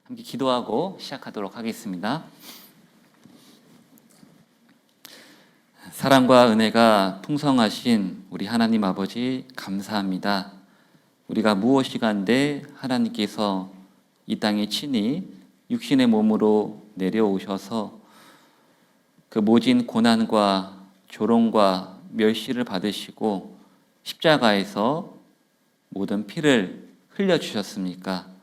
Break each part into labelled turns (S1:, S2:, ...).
S1: 함께 기도하고 시작하도록 하겠습니다. 사랑과 은혜가 풍성하신 우리 하나님 아버지 감사합니다. 우리가 무엇이간데 하나님께서 이 땅에 친히 육신의 몸으로 내려오셔서 그 모진 고난과 조롱과 멸시를 받으시고 십자가에서 모든 피를 흘려주셨습니까?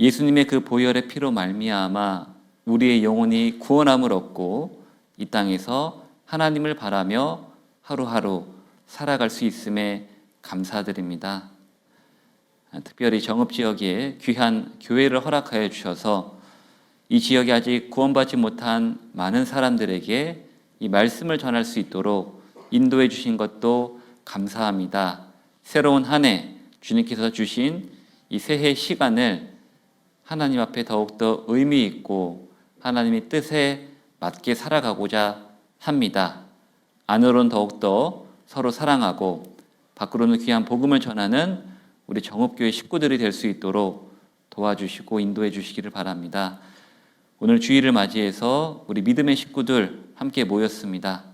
S1: 예수님의 그 보혈의 피로 말미암아 우리의 영혼이 구원함을 얻고 이 땅에서 하나님을 바라며 하루하루 살아갈 수 있음에 감사드립니다. 특별히 정읍지역에 귀한 교회를 허락하여 주셔서 이 지역에 아직 구원받지 못한 많은 사람들에게 이 말씀을 전할 수 있도록 인도해 주신 것도 감사합니다. 새로운 한 해 주님께서 주신 이 새해 시간을 하나님 앞에 더욱더 의미 있고 하나님의 뜻에 맞게 살아가고자 합니다. 안으로는 더욱더 서로 사랑하고 밖으로는 귀한 복음을 전하는 우리 정읍교회 식구들이 될 수 있도록 도와주시고 인도해 주시기를 바랍니다. 오늘 주일을 맞이해서 우리 믿음의 식구들 함께 모였습니다.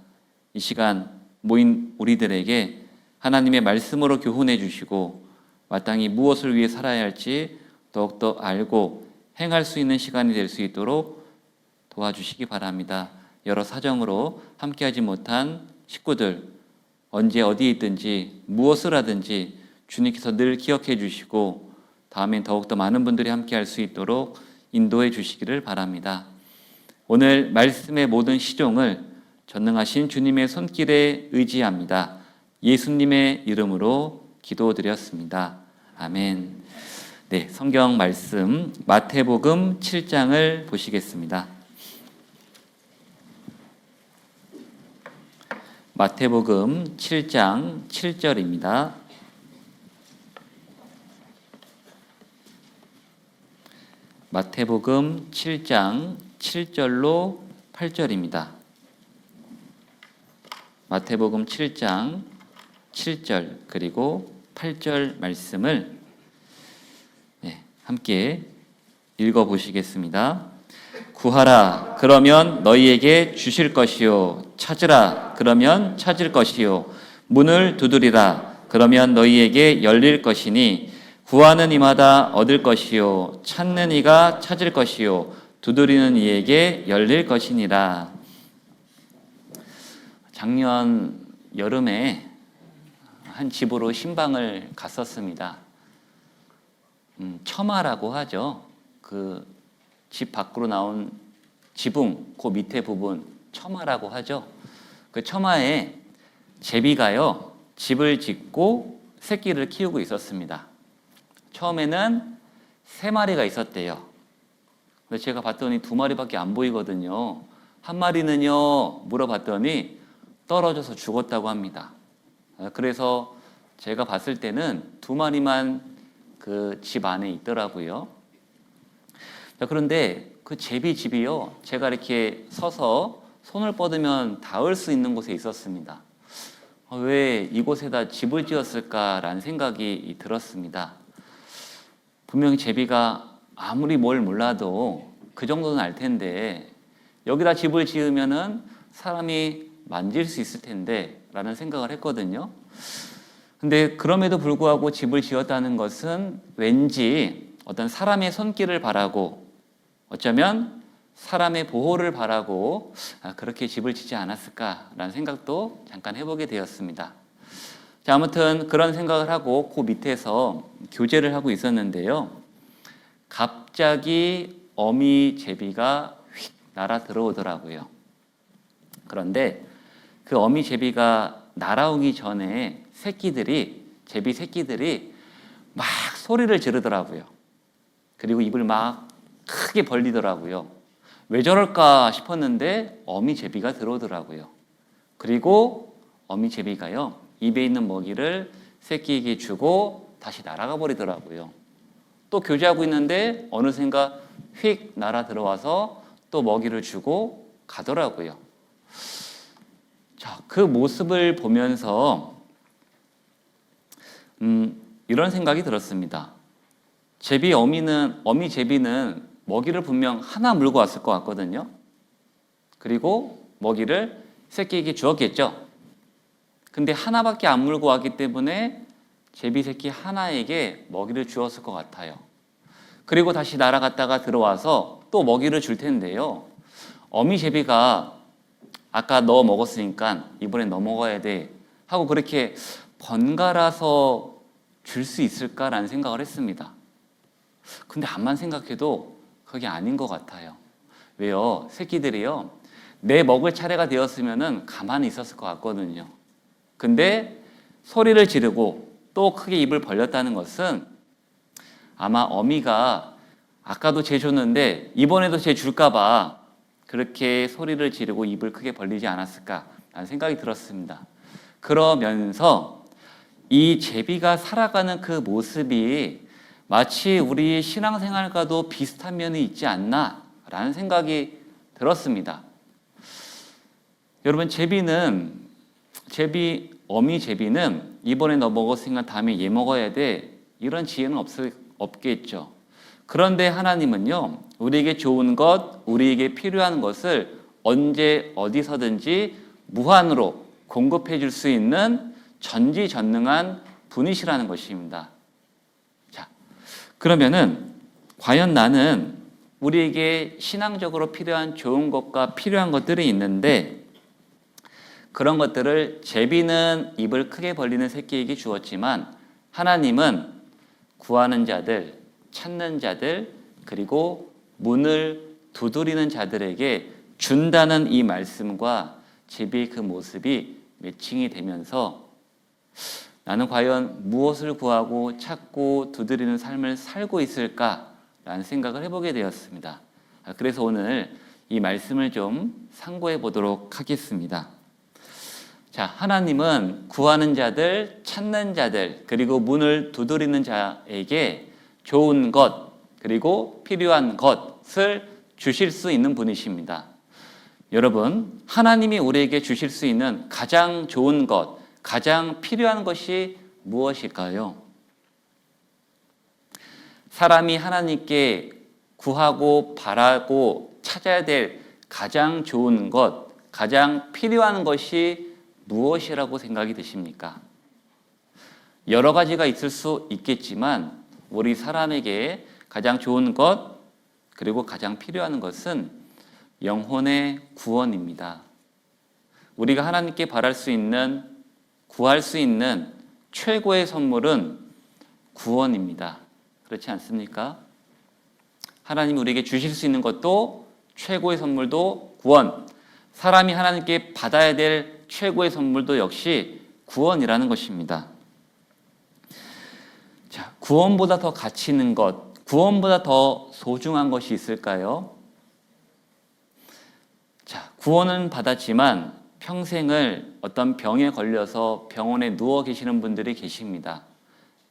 S1: 이 시간 모인 우리들에게 하나님의 말씀으로 교훈해 주시고 마땅히 무엇을 위해 살아야 할지 더욱더 알고 행할 수 있는 시간이 될 수 있도록 도와주시기 바랍니다. 여러 사정으로 함께하지 못한 식구들, 언제 어디에 있든지 무엇을 하든지 주님께서 늘 기억해 주시고 다음엔 더욱더 많은 분들이 함께할 수 있도록 인도해 주시기를 바랍니다. 오늘 말씀의 모든 시종을 전능하신 주님의 손길에 의지합니다. 예수님의 이름으로 기도드렸습니다. 아멘. 네, 성경 말씀 마태복음 7장을 보시겠습니다. 마태복음 7장 7절입니다. 마태복음 7장 7절로 8절입니다. 마태복음 7장 7절 그리고 8절 말씀을 함께 읽어보시겠습니다. 구하라 그러면 너희에게 주실 것이요 찾으라 그러면 찾을 것이요 문을 두드리라 그러면 너희에게 열릴 것이니 구하는 이마다 얻을 것이요 찾는 이가 찾을 것이요 두드리는 이에게 열릴 것이니라. 작년 여름에 한 집으로 신방을 갔었습니다. 처마라고 하죠. 그 집 밖으로 나온 지붕, 그 밑에 부분 처마라고 하죠. 그 처마에 제비가요 집을 짓고 새끼를 키우고 있었습니다. 처음에는 3마리가 있었대요. 근데 제가 봤더니 2마리밖에 안 보이거든요. 한 마리는요 물어봤더니 떨어져서 죽었다고 합니다. 그래서 제가 봤을 때는 2마리만 그 집 안에 있더라고요. 자, 그런데 그 제비집이요 제가 이렇게 서서 손을 뻗으면 닿을 수 있는 곳에 있었습니다. 왜 이곳에다 집을 지었을까라는 생각이 들었습니다. 분명히 제비가 아무리 뭘 몰라도 그 정도는 알 텐데 여기다 집을 지으면은 사람이 만질 수 있을 텐데 라는 생각을 했거든요. 근데 그럼에도 불구하고 집을 지었다는 것은 왠지 어떤 사람의 손길을 바라고 어쩌면 사람의 보호를 바라고 그렇게 집을 짓지 않았을까라는 생각도 잠깐 해보게 되었습니다. 자, 아무튼 그런 생각을 하고 그 밑에서 교제를 하고 있었는데요. 갑자기 어미 제비가 휙 날아 들어오더라고요. 그런데 그 어미 제비가 날아오기 전에 제비 새끼들이 막 소리를 지르더라고요. 그리고 입을 막 크게 벌리더라고요. 왜 저럴까 싶었는데 어미 제비가 들어오더라고요. 그리고 어미 제비가요 입에 있는 먹이를 새끼에게 주고 다시 날아가 버리더라고요. 또 교제하고 있는데 어느샌가 휙 날아 들어와서 또 먹이를 주고 가더라고요. 자, 그 모습을 보면서 이런 생각이 들었습니다. 어미 제비는 먹이를 분명 하나 물고 왔을 것 같거든요. 그리고 먹이를 새끼에게 주었겠죠. 근데 하나밖에 안 물고 왔기 때문에 제비 새끼 하나에게 먹이를 주었을 것 같아요. 그리고 다시 날아갔다가 들어와서 또 먹이를 줄 텐데요. 어미 제비가 아까 너 먹었으니까 이번엔 너 먹어야 돼 하고 그렇게 번갈아서 줄 수 있을까라는 생각을 했습니다. 근데 암만 생각해도 그게 아닌 것 같아요. 왜요? 새끼들이요, 내 먹을 차례가 되었으면은 가만히 있었을 것 같거든요. 근데 소리를 지르고 또 크게 입을 벌렸다는 것은 아마 어미가 아까도 쟤 줬는데 이번에도 쟤 줄까 봐 그렇게 소리를 지르고 입을 크게 벌리지 않았을까라는 생각이 들었습니다. 그러면서 이 제비가 살아가는 그 모습이 마치 우리 신앙생활과도 비슷한 면이 있지 않나라는 생각이 들었습니다. 여러분, 어미 제비는 이번에 너 먹었으니까 다음에 얘 먹어야 돼, 이런 지혜는 없겠죠. 그런데 하나님은요, 우리에게 좋은 것, 우리에게 필요한 것을 언제 어디서든지 무한으로 공급해 줄 수 있는 전지전능한 분이시라는 것입니다. 자, 그러면은 과연 나는 우리에게 신앙적으로 필요한 좋은 것과 필요한 것들이 있는데, 그런 것들을 제비는 입을 크게 벌리는 새끼에게 주었지만 하나님은 구하는 자들, 찾는 자들, 그리고 문을 두드리는 자들에게 준다는 이 말씀과 제비의 그 모습이 매칭이 되면서 나는 과연 무엇을 구하고 찾고 두드리는 삶을 살고 있을까라는 생각을 해보게 되었습니다. 그래서 오늘 이 말씀을 좀 상고해 보도록 하겠습니다. 자, 하나님은 구하는 자들, 찾는 자들, 그리고 문을 두드리는 자에게 좋은 것, 그리고 필요한 것을 주실 수 있는 분이십니다. 여러분, 하나님이 우리에게 주실 수 있는 가장 좋은 것, 가장 필요한 것이 무엇일까요? 사람이 하나님께 구하고 바라고 찾아야 될 가장 좋은 것, 가장 필요한 것이 무엇이라고 생각이 드십니까? 여러 가지가 있을 수 있겠지만 우리 사람에게 가장 좋은 것, 그리고 가장 필요한 것은 영혼의 구원입니다. 우리가 하나님께 바랄 수 있는, 구할 수 있는 최고의 선물은 구원입니다. 그렇지 않습니까? 하나님이 우리에게 주실 수 있는 것도 최고의 선물도 구원, 사람이 하나님께 받아야 될 최고의 선물도 역시 구원이라는 것입니다. 자, 구원보다 더 가치 있는 것, 구원보다 더 소중한 것이 있을까요? 자, 구원은 받았지만 평생을 어떤 병에 걸려서 병원에 누워 계시는 분들이 계십니다.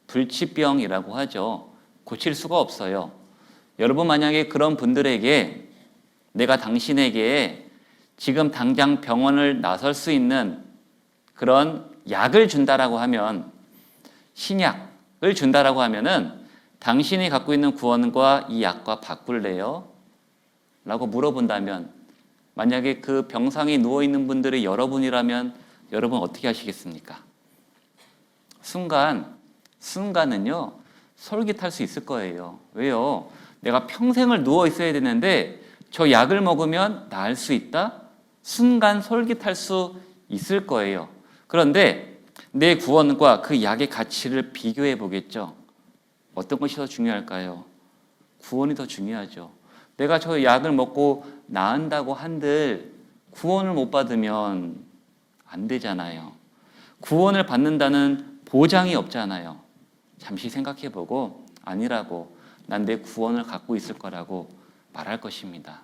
S1: 불치병이라고 하죠. 고칠 수가 없어요. 여러분, 만약에 그런 분들에게 내가 당신에게 지금 당장 병원을 나설 수 있는 그런 약을 준다라고 하면, 신약을 준다라고 하면은 당신이 갖고 있는 구원과 이 약과 바꿀래요? 라고 물어본다면, 만약에 그 병상에 누워있는 분들이 여러분이라면 여러분 어떻게 하시겠습니까? 순간은요, 솔깃할 수 있을 거예요. 왜요? 내가 평생을 누워 있어야 되는데 저 약을 먹으면 나을 수 있다? 순간 솔깃할 수 있을 거예요. 그런데 내 구원과 그 약의 가치를 비교해 보겠죠. 어떤 것이 더 중요할까요? 구원이 더 중요하죠. 내가 저 약을 먹고 나은다고 한들 구원을 못 받으면 안 되잖아요. 구원을 받는다는 보장이 없잖아요. 잠시 생각해 보고 아니라고, 난 내 구원을 갖고 있을 거라고 말할 것입니다.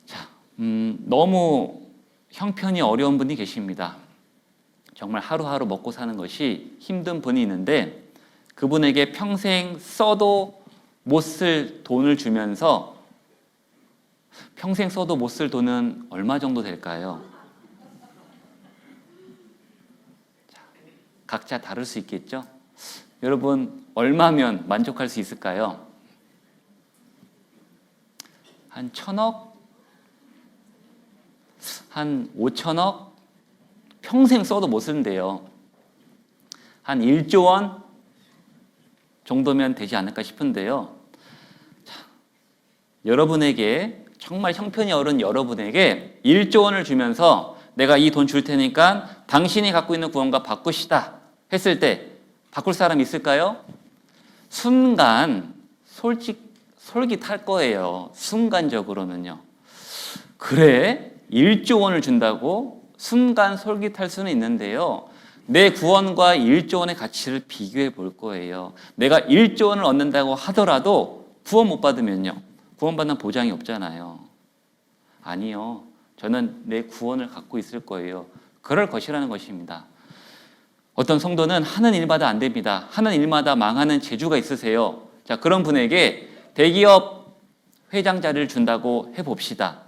S1: 자, 너무 형편이 어려운 분이 계십니다. 정말 하루하루 먹고 사는 것이 힘든 분이 있는데 그분에게 평생 써도 못 쓸 돈을 주면서, 평생 써도 못 쓸 돈은 얼마 정도 될까요? 자, 각자 다를 수 있겠죠? 여러분, 얼마면 만족할 수 있을까요? 한 1,000억? 한 5천억? 평생 써도 못 쓴대요. 한 1조 원 정도면 되지 않을까 싶은데요. 자, 여러분에게, 정말 형편이 어려운 여러분에게 1조 원을 주면서 내가 이 돈 줄 테니까 당신이 갖고 있는 구원과 바꾸시다 했을 때 바꿀 사람 있을까요? 순간 솔깃할 거예요. 순간적으로는요. 그래? 1조 원을 준다고? 순간 솔깃할 수는 있는데요. 내 구원과 1조 원의 가치를 비교해 볼 거예요. 내가 1조 원을 얻는다고 하더라도 구원 못 받으면요. 구원받는 보장이 없잖아요. 아니요. 저는 내 구원을 갖고 있을 거예요. 그럴 것이라는 것입니다. 어떤 성도는 하는 일마다 안 됩니다. 하는 일마다 망하는 재주가 있으세요. 자, 그런 분에게 대기업 회장 자리를 준다고 해봅시다.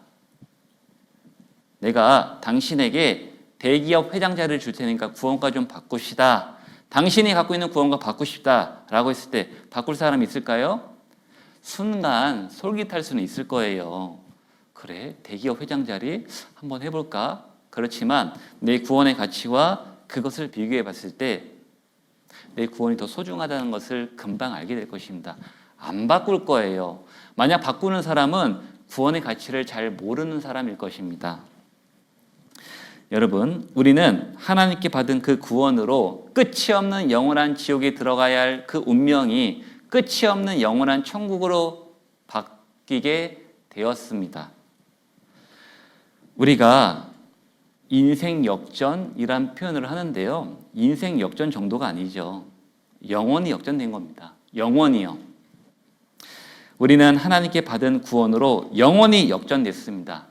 S1: 내가 당신에게 대기업 회장 자리를 줄 테니까 구원과 좀 바꾸시다. 당신이 갖고 있는 구원과 바꾸시다 라고 했을 때 바꿀 사람이 있을까요? 순간 솔깃할 수는 있을 거예요. 그래, 대기업 회장 자리 한번 해볼까? 그렇지만 내 구원의 가치와 그것을 비교해 봤을 때 내 구원이 더 소중하다는 것을 금방 알게 될 것입니다. 안 바꿀 거예요. 만약 바꾸는 사람은 구원의 가치를 잘 모르는 사람일 것입니다. 여러분, 우리는 하나님께 받은 그 구원으로 끝이 없는 영원한 지옥에 들어가야 할 그 운명이 끝이 없는 영원한 천국으로 바뀌게 되었습니다. 우리가 인생 역전이란 표현을 하는데요. 인생 역전 정도가 아니죠. 영원히 역전된 겁니다. 영원히요. 우리는 하나님께 받은 구원으로 영원히 역전됐습니다.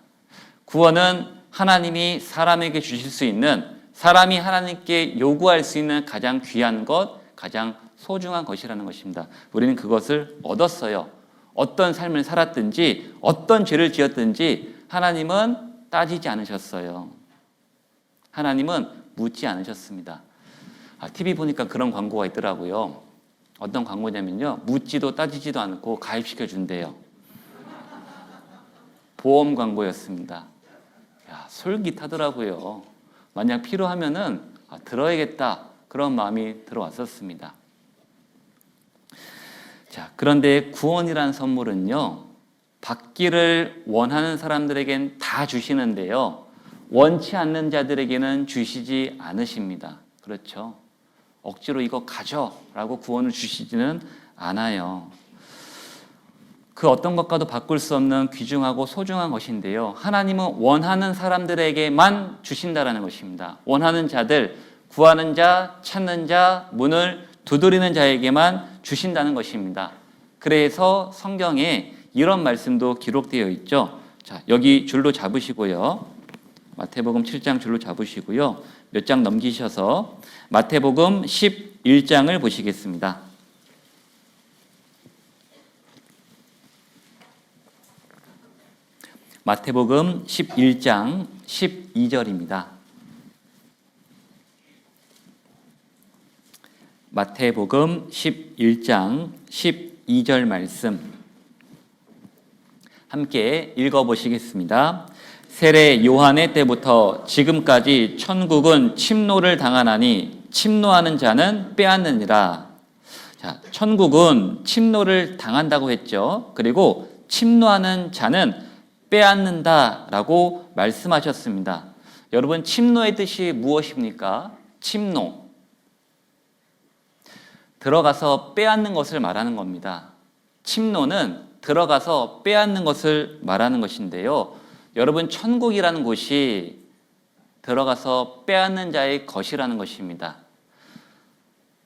S1: 구원은 하나님이 사람에게 주실 수 있는, 사람이 하나님께 요구할 수 있는 가장 귀한 것, 가장 소중한 것이라는 것입니다. 우리는 그것을 얻었어요. 어떤 삶을 살았든지 어떤 죄를 지었든지 하나님은 따지지 않으셨어요. 하나님은 묻지 않으셨습니다. TV 보니까 그런 광고가 있더라고요. 어떤 광고냐면요. 묻지도 따지지도 않고 가입시켜 준대요. 보험 광고였습니다. 야, 솔깃하더라고요. 만약 필요하면은 들어야겠다. 그런 마음이 들어왔었습니다. 자, 그런데 구원이라는 선물은요. 받기를 원하는 사람들에겐 다 주시는데요. 원치 않는 자들에게는 주시지 않으십니다. 그렇죠? 억지로 이거 가져라고 구원을 주시지는 않아요. 그 어떤 것과도 바꿀 수 없는 귀중하고 소중한 것인데요. 하나님은 원하는 사람들에게만 주신다라는 것입니다. 원하는 자들, 구하는 자, 찾는 자, 문을 두드리는 자에게만 주신다는 것입니다. 그래서 성경에 이런 말씀도 기록되어 있죠. 자, 여기 줄로 잡으시고요. 마태복음 7장 줄로 잡으시고요. 몇 장 넘기셔서 마태복음 11장을 보시겠습니다. 마태복음 11장 12절입니다. 마태복음 11장 12절 말씀 함께 읽어보시겠습니다. 세례 요한의 때부터 지금까지 천국은 침노를 당하나니 침노하는 자는 빼앗느니라. 자, 천국은 침노를 당한다고 했죠. 그리고 침노하는 자는 빼앗는다라고 말씀하셨습니다. 여러분, 침노의 뜻이 무엇입니까? 침노. 들어가서 빼앗는 것을 말하는 겁니다. 침노는 들어가서 빼앗는 것을 말하는 것인데요. 여러분, 천국이라는 곳이 들어가서 빼앗는 자의 것이라는 것입니다.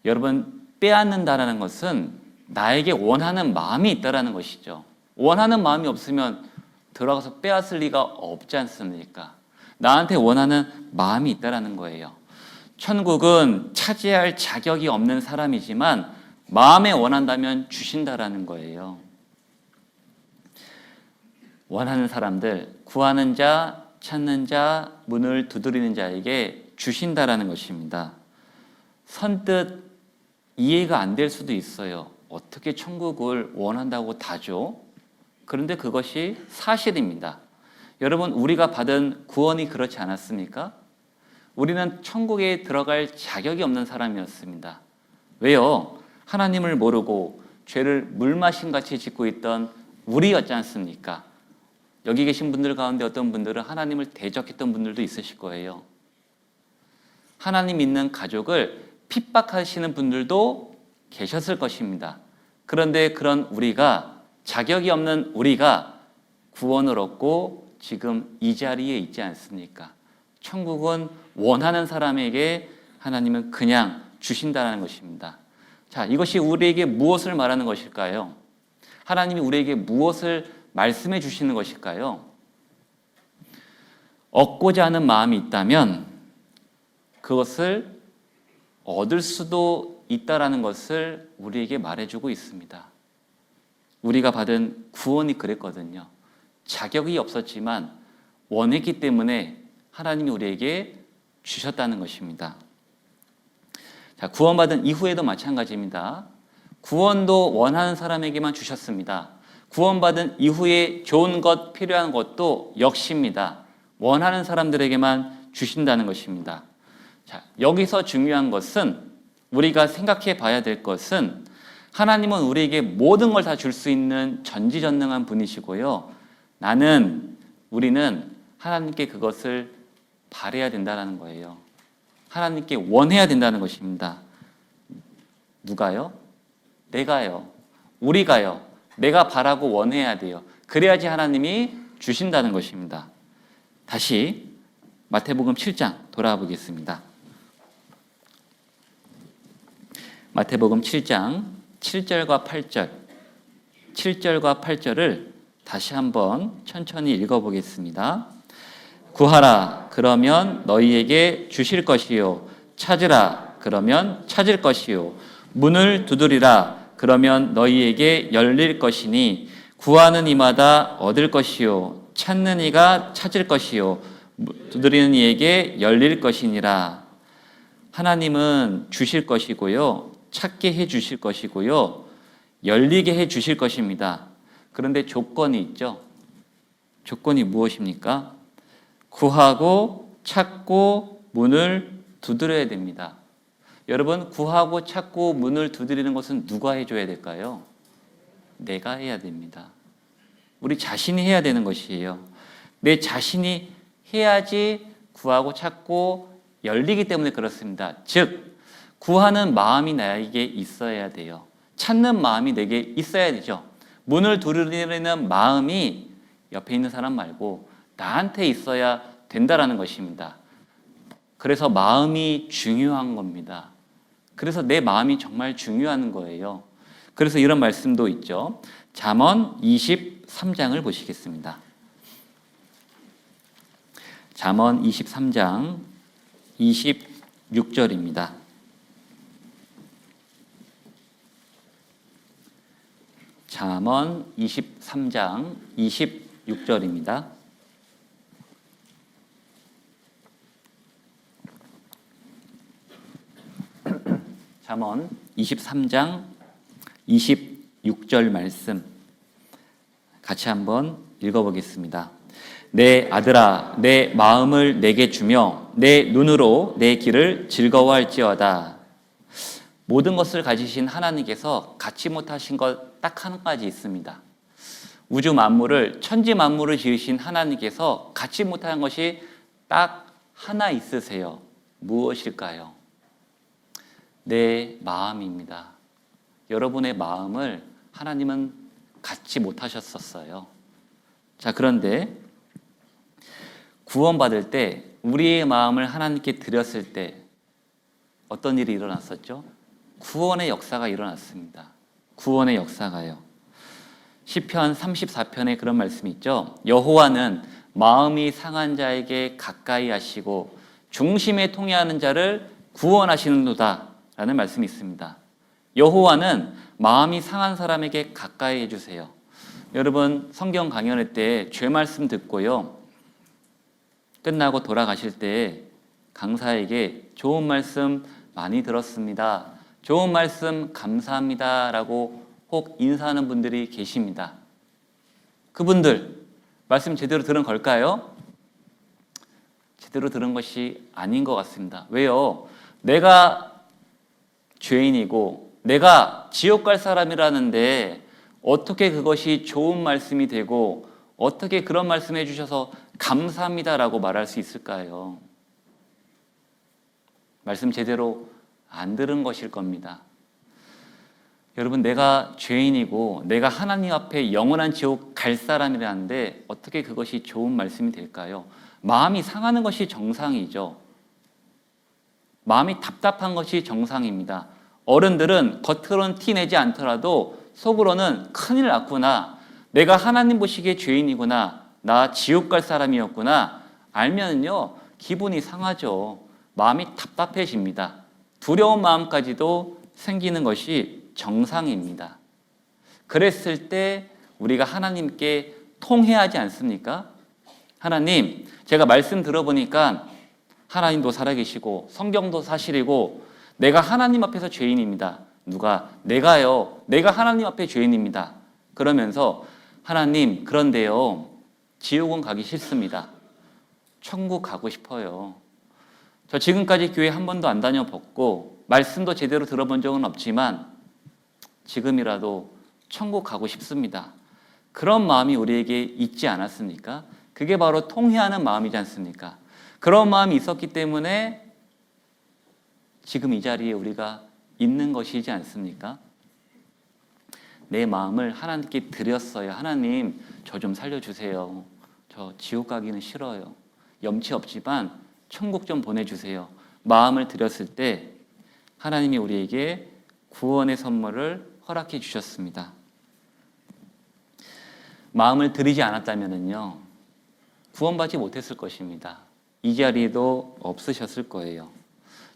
S1: 여러분, 빼앗는다라는 것은 나에게 원하는 마음이 있다라는 것이죠. 원하는 마음이 없으면 들어가서 빼앗을 리가 없지 않습니까? 나한테 원하는 마음이 있다라는 거예요. 천국은 차지할 자격이 없는 사람이지만 마음에 원한다면 주신다라는 거예요. 원하는 사람들, 구하는 자, 찾는 자, 문을 두드리는 자에게 주신다라는 것입니다. 선뜻 이해가 안 될 수도 있어요. 어떻게 천국을 원한다고 다 줘? 그런데 그것이 사실입니다. 여러분, 우리가 받은 구원이 그렇지 않았습니까? 우리는 천국에 들어갈 자격이 없는 사람이었습니다. 왜요? 하나님을 모르고 죄를 물마신같이 짓고 있던 우리였지 않습니까? 여기 계신 분들 가운데 어떤 분들은 하나님을 대적했던 분들도 있으실 거예요. 하나님 믿는 가족을 핍박하시는 분들도 계셨을 것입니다. 그런데 그런 우리가, 자격이 없는 우리가 구원을 얻고 지금 이 자리에 있지 않습니까? 천국은 원하는 사람에게 하나님은 그냥 주신다는 것입니다. 자, 이것이 우리에게 무엇을 말하는 것일까요? 하나님이 우리에게 무엇을 말씀해 주시는 것일까요? 얻고자 하는 마음이 있다면 그것을 얻을 수도 있다라는 것을 우리에게 말해주고 있습니다. 우리가 받은 구원이 그랬거든요. 자격이 없었지만 원했기 때문에 하나님이 우리에게 주셨다는 것입니다. 자, 구원받은 이후에도 마찬가지입니다. 구원도 원하는 사람에게만 주셨습니다. 구원받은 이후에 좋은 것, 필요한 것도 역시입니다. 원하는 사람들에게만 주신다는 것입니다. 자, 여기서 중요한 것은, 우리가 생각해 봐야 될 것은, 하나님은 우리에게 모든 걸 다 줄 수 있는 전지전능한 분이시고요. 우리는 하나님께 그것을 바라야 된다는 거예요. 하나님께 원해야 된다는 것입니다. 누가요? 내가요. 우리가요. 내가 바라고 원해야 돼요. 그래야지 하나님이 주신다는 것입니다. 다시 마태복음 7장 돌아와 보겠습니다. 마태복음 7장 7절과 8절, 7절과 8절을 다시 한번 천천히 읽어보겠습니다. 구하라, 그러면 너희에게 주실 것이요. 찾으라, 그러면 찾을 것이요. 문을 두드리라, 그러면 너희에게 열릴 것이니 구하는 이마다 얻을 것이요. 찾는 이가 찾을 것이요. 두드리는 이에게 열릴 것이니라. 하나님은 주실 것이고요. 찾게 해 주실 것이고요. 열리게 해 주실 것입니다. 그런데 조건이 있죠. 조건이 무엇입니까? 구하고 찾고 문을 두드려야 됩니다. 여러분, 구하고 찾고 문을 두드리는 것은 누가 해줘야 될까요? 내가 해야 됩니다. 우리 자신이 해야 되는 것이에요. 내 자신이 해야지 구하고 찾고 열리기 때문에 그렇습니다. 즉, 구하는 마음이 나에게 있어야 돼요. 찾는 마음이 내게 있어야 되죠. 문을 두드리는 마음이 옆에 있는 사람 말고 나한테 있어야 된다라는 것입니다. 그래서 마음이 중요한 겁니다. 그래서 내 마음이 정말 중요한 거예요. 그래서 이런 말씀도 있죠. 잠언 23장을 보시겠습니다. 잠언 23장 26절입니다. 잠언 23장 26절입니다. 잠언 23장 26절 말씀 같이 한번 읽어보겠습니다. 내 아들아, 내 마음을 내게 주며 내 눈으로 내 길을 즐거워할지어다. 모든 것을 가지신 하나님께서 갖지 못하신 것 딱 한 가지 있습니다. 우주 만물을, 천지 만물을 지으신 하나님께서 갖지 못한 것이 딱 하나 있으세요. 무엇일까요? 내 마음입니다. 여러분의 마음을 하나님은 갖지 못하셨었어요. 자, 그런데 구원받을 때 우리의 마음을 하나님께 드렸을 때 어떤 일이 일어났었죠? 구원의 역사가 일어났습니다. 구원의 역사가요. 시편 34편에 그런 말씀이 있죠. 여호와는 마음이 상한 자에게 가까이 하시고 중심에 통해하는 자를 구원하시는도다 라는 말씀이 있습니다. 여호와는 마음이 상한 사람에게 가까이 해주세요. 여러분, 성경 강연할 때 죄 말씀 듣고요, 끝나고 돌아가실 때 강사에게 좋은 말씀 많이 들었습니다, 좋은 말씀 감사합니다 라고 혹 인사하는 분들이 계십니다. 그분들 말씀 제대로 들은 걸까요? 제대로 들은 것이 아닌 것 같습니다. 왜요? 내가 죄인이고 내가 지옥 갈 사람이라는데 어떻게 그것이 좋은 말씀이 되고 어떻게 그런 말씀 해주셔서 감사합니다라고 말할 수 있을까요? 말씀 제대로 안 들은 것일 겁니다. 여러분, 내가 죄인이고 내가 하나님 앞에 영원한 지옥 갈 사람이라는데 어떻게 그것이 좋은 말씀이 될까요? 마음이 상하는 것이 정상이죠. 마음이 답답한 것이 정상입니다. 어른들은 겉으로는 티 내지 않더라도 속으로는 큰일 났구나, 내가 하나님 보시기에 죄인이구나, 나 지옥 갈 사람이었구나 알면요 기분이 상하죠. 마음이 답답해집니다. 두려운 마음까지도 생기는 것이 정상입니다. 그랬을 때 우리가 하나님께 통회하지 않습니까? 하나님, 제가 말씀 들어보니까 하나님도 살아계시고 성경도 사실이고 내가 하나님 앞에서 죄인입니다. 누가? 내가요. 내가 하나님 앞에 죄인입니다. 그러면서 하나님, 그런데요 지옥은 가기 싫습니다. 천국 가고 싶어요. 저 지금까지 교회 한 번도 안 다녀봤고 말씀도 제대로 들어본 적은 없지만 지금이라도 천국 가고 싶습니다. 그런 마음이 우리에게 있지 않았습니까? 그게 바로 통회하는 마음이지 않습니까? 그런 마음이 있었기 때문에 지금 이 자리에 우리가 있는 것이지 않습니까? 내 마음을 하나님께 드렸어요. 하나님, 저 좀 살려주세요. 저 지옥 가기는 싫어요. 염치 없지만 천국 좀 보내주세요. 마음을 드렸을 때 하나님이 우리에게 구원의 선물을 허락해 주셨습니다. 마음을 드리지 않았다면요 구원받지 못했을 것입니다. 이 자리에도 없으셨을 거예요.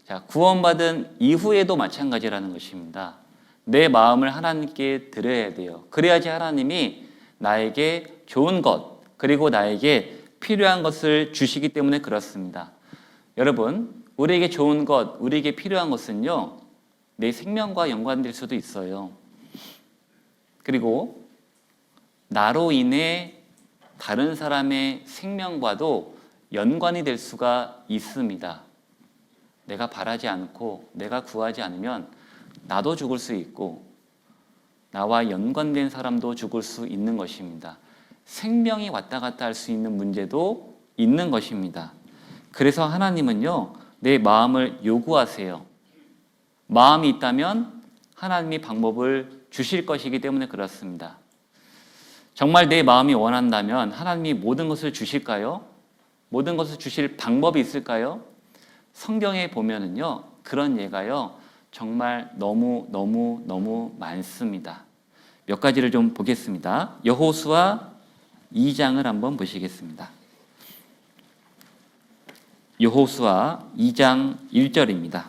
S1: 자, 구원받은 이후에도 마찬가지라는 것입니다. 내 마음을 하나님께 드려야 돼요. 그래야지 하나님이 나에게 좋은 것, 그리고 나에게 필요한 것을 주시기 때문에 그렇습니다. 여러분, 우리에게 좋은 것, 우리에게 필요한 것은요 내 생명과 연관될 수도 있어요. 그리고 나로 인해 다른 사람의 생명과도 연관이 될 수가 있습니다. 내가 바라지 않고 내가 구하지 않으면 나도 죽을 수 있고 나와 연관된 사람도 죽을 수 있는 것입니다. 생명이 왔다 갔다 할 수 있는 문제도 있는 것입니다. 그래서 하나님은요 내 마음을 요구하세요. 마음이 있다면 하나님이 방법을 주실 것이기 때문에 그렇습니다. 정말 내 마음이 원한다면 하나님이 모든 것을 주실까요? 모든 것을 주실 방법이 있을까요? 성경에 보면은요 그런 예가요 정말 너무 많습니다. 몇 가지를 좀 보겠습니다. 여호수아 2장을 한번 보시겠습니다. 여호수아 2장 1절입니다.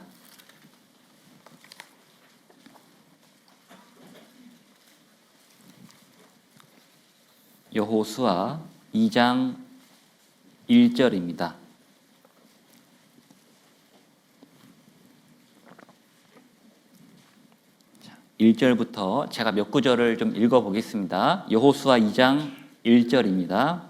S1: 여호수아 2장 1절입니다. 1절부터 제가 몇 구절을 좀 읽어보겠습니다. 여호수아 2장 1절입니다.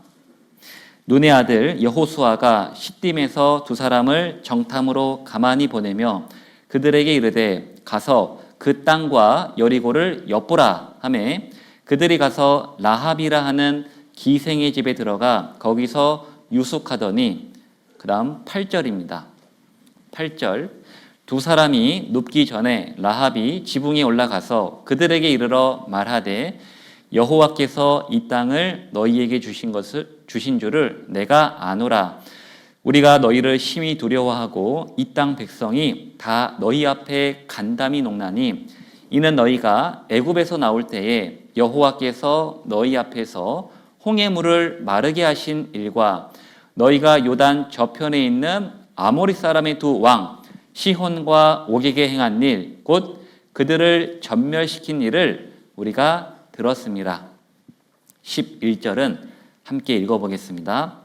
S1: 눈의 아들 여호수아가 시딤에서 두 사람을 정탐으로 가만히 보내며 그들에게 이르되 가서 그 땅과 여리고를 엿보라 하매 그들이 가서 라합이라 하는 기생의 집에 들어가 거기서 유숙하더니, 그 다음 8절입니다. 8절, 두 사람이 눕기 전에 라합이 지붕에 올라가서 그들에게 이르러 말하되 여호와께서 이 땅을 너희에게 주신 줄을 내가 아노라. 우리가 너희를 심히 두려워하고 이 땅 백성이 다 너희 앞에 간담이 녹나니 이는 너희가 애굽에서 나올 때에 여호와께서 너희 앞에서 홍해물을 마르게 하신 일과 너희가 요단 저편에 있는 아모리 사람의 두 왕 시혼과 옥에게 행한 일, 곧 그들을 전멸시킨 일을 우리가 들었습니다. 11절은 함께 읽어보겠습니다.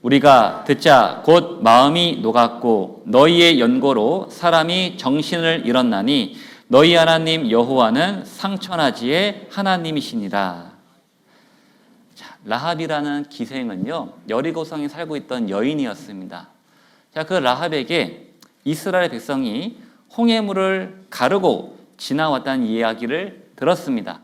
S1: 우리가 듣자 곧 마음이 녹았고 너희의 연고로 사람이 정신을 잃었나니 너희 하나님 여호와는 상천하지의 하나님이시니라. 자, 라합이라는 기생은요, 여리고성에 살고 있던 여인이었습니다. 자, 그 라합에게 이스라엘 백성이 홍해물을 가르고 지나왔다는 이야기를 들었습니다.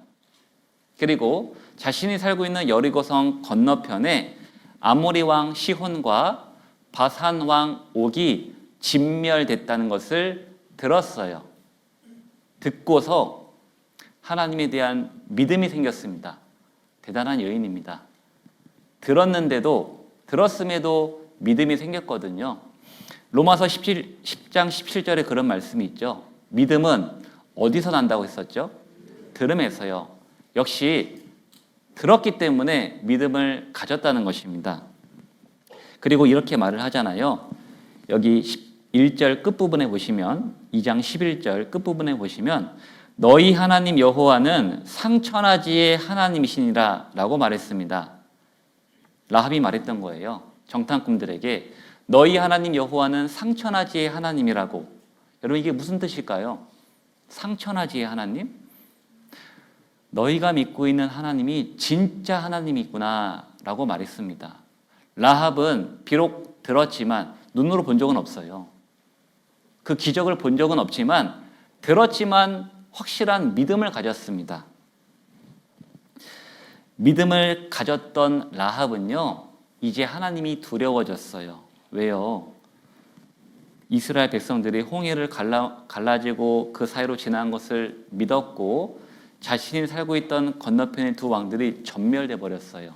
S1: 그리고 자신이 살고 있는 여리고성 건너편에 아모리 왕 시혼과 바산 왕 옥이 진멸됐다는 것을 들었어요. 듣고서 하나님에 대한 믿음이 생겼습니다. 대단한 여인입니다. 들었음에도 믿음이 생겼거든요. 로마서 10장 17절에 그런 말씀이 있죠. 믿음은 어디서 난다고 했었죠? 들음에서요. 역시 들었기 때문에 믿음을 가졌다는 것입니다. 그리고 이렇게 말을 하잖아요. 여기 1절 끝부분에 보시면 2장 11절 끝부분에 보시면 너희 하나님 여호와는 상천하지의 하나님이시니라 라고 말했습니다. 라합이 말했던 거예요. 정탐꾼들에게 너희 하나님 여호와는 상천하지의 하나님이라고. 여러분 이게 무슨 뜻일까요? 상천하지의 하나님? 너희가 믿고 있는 하나님이 진짜 하나님이구나 라고 말했습니다. 라합은 비록 들었지만 눈으로 본 적은 없어요. 그 기적을 본 적은 없지만 들었지만 확실한 믿음을 가졌습니다. 믿음을 가졌던 라합은요, 이제 하나님이 두려워졌어요. 왜요? 이스라엘 백성들이 홍해를 갈라지고 그 사이로 지나간 것을 믿었고 자신이 살고 있던 건너편의 두 왕들이 전멸돼 버렸어요.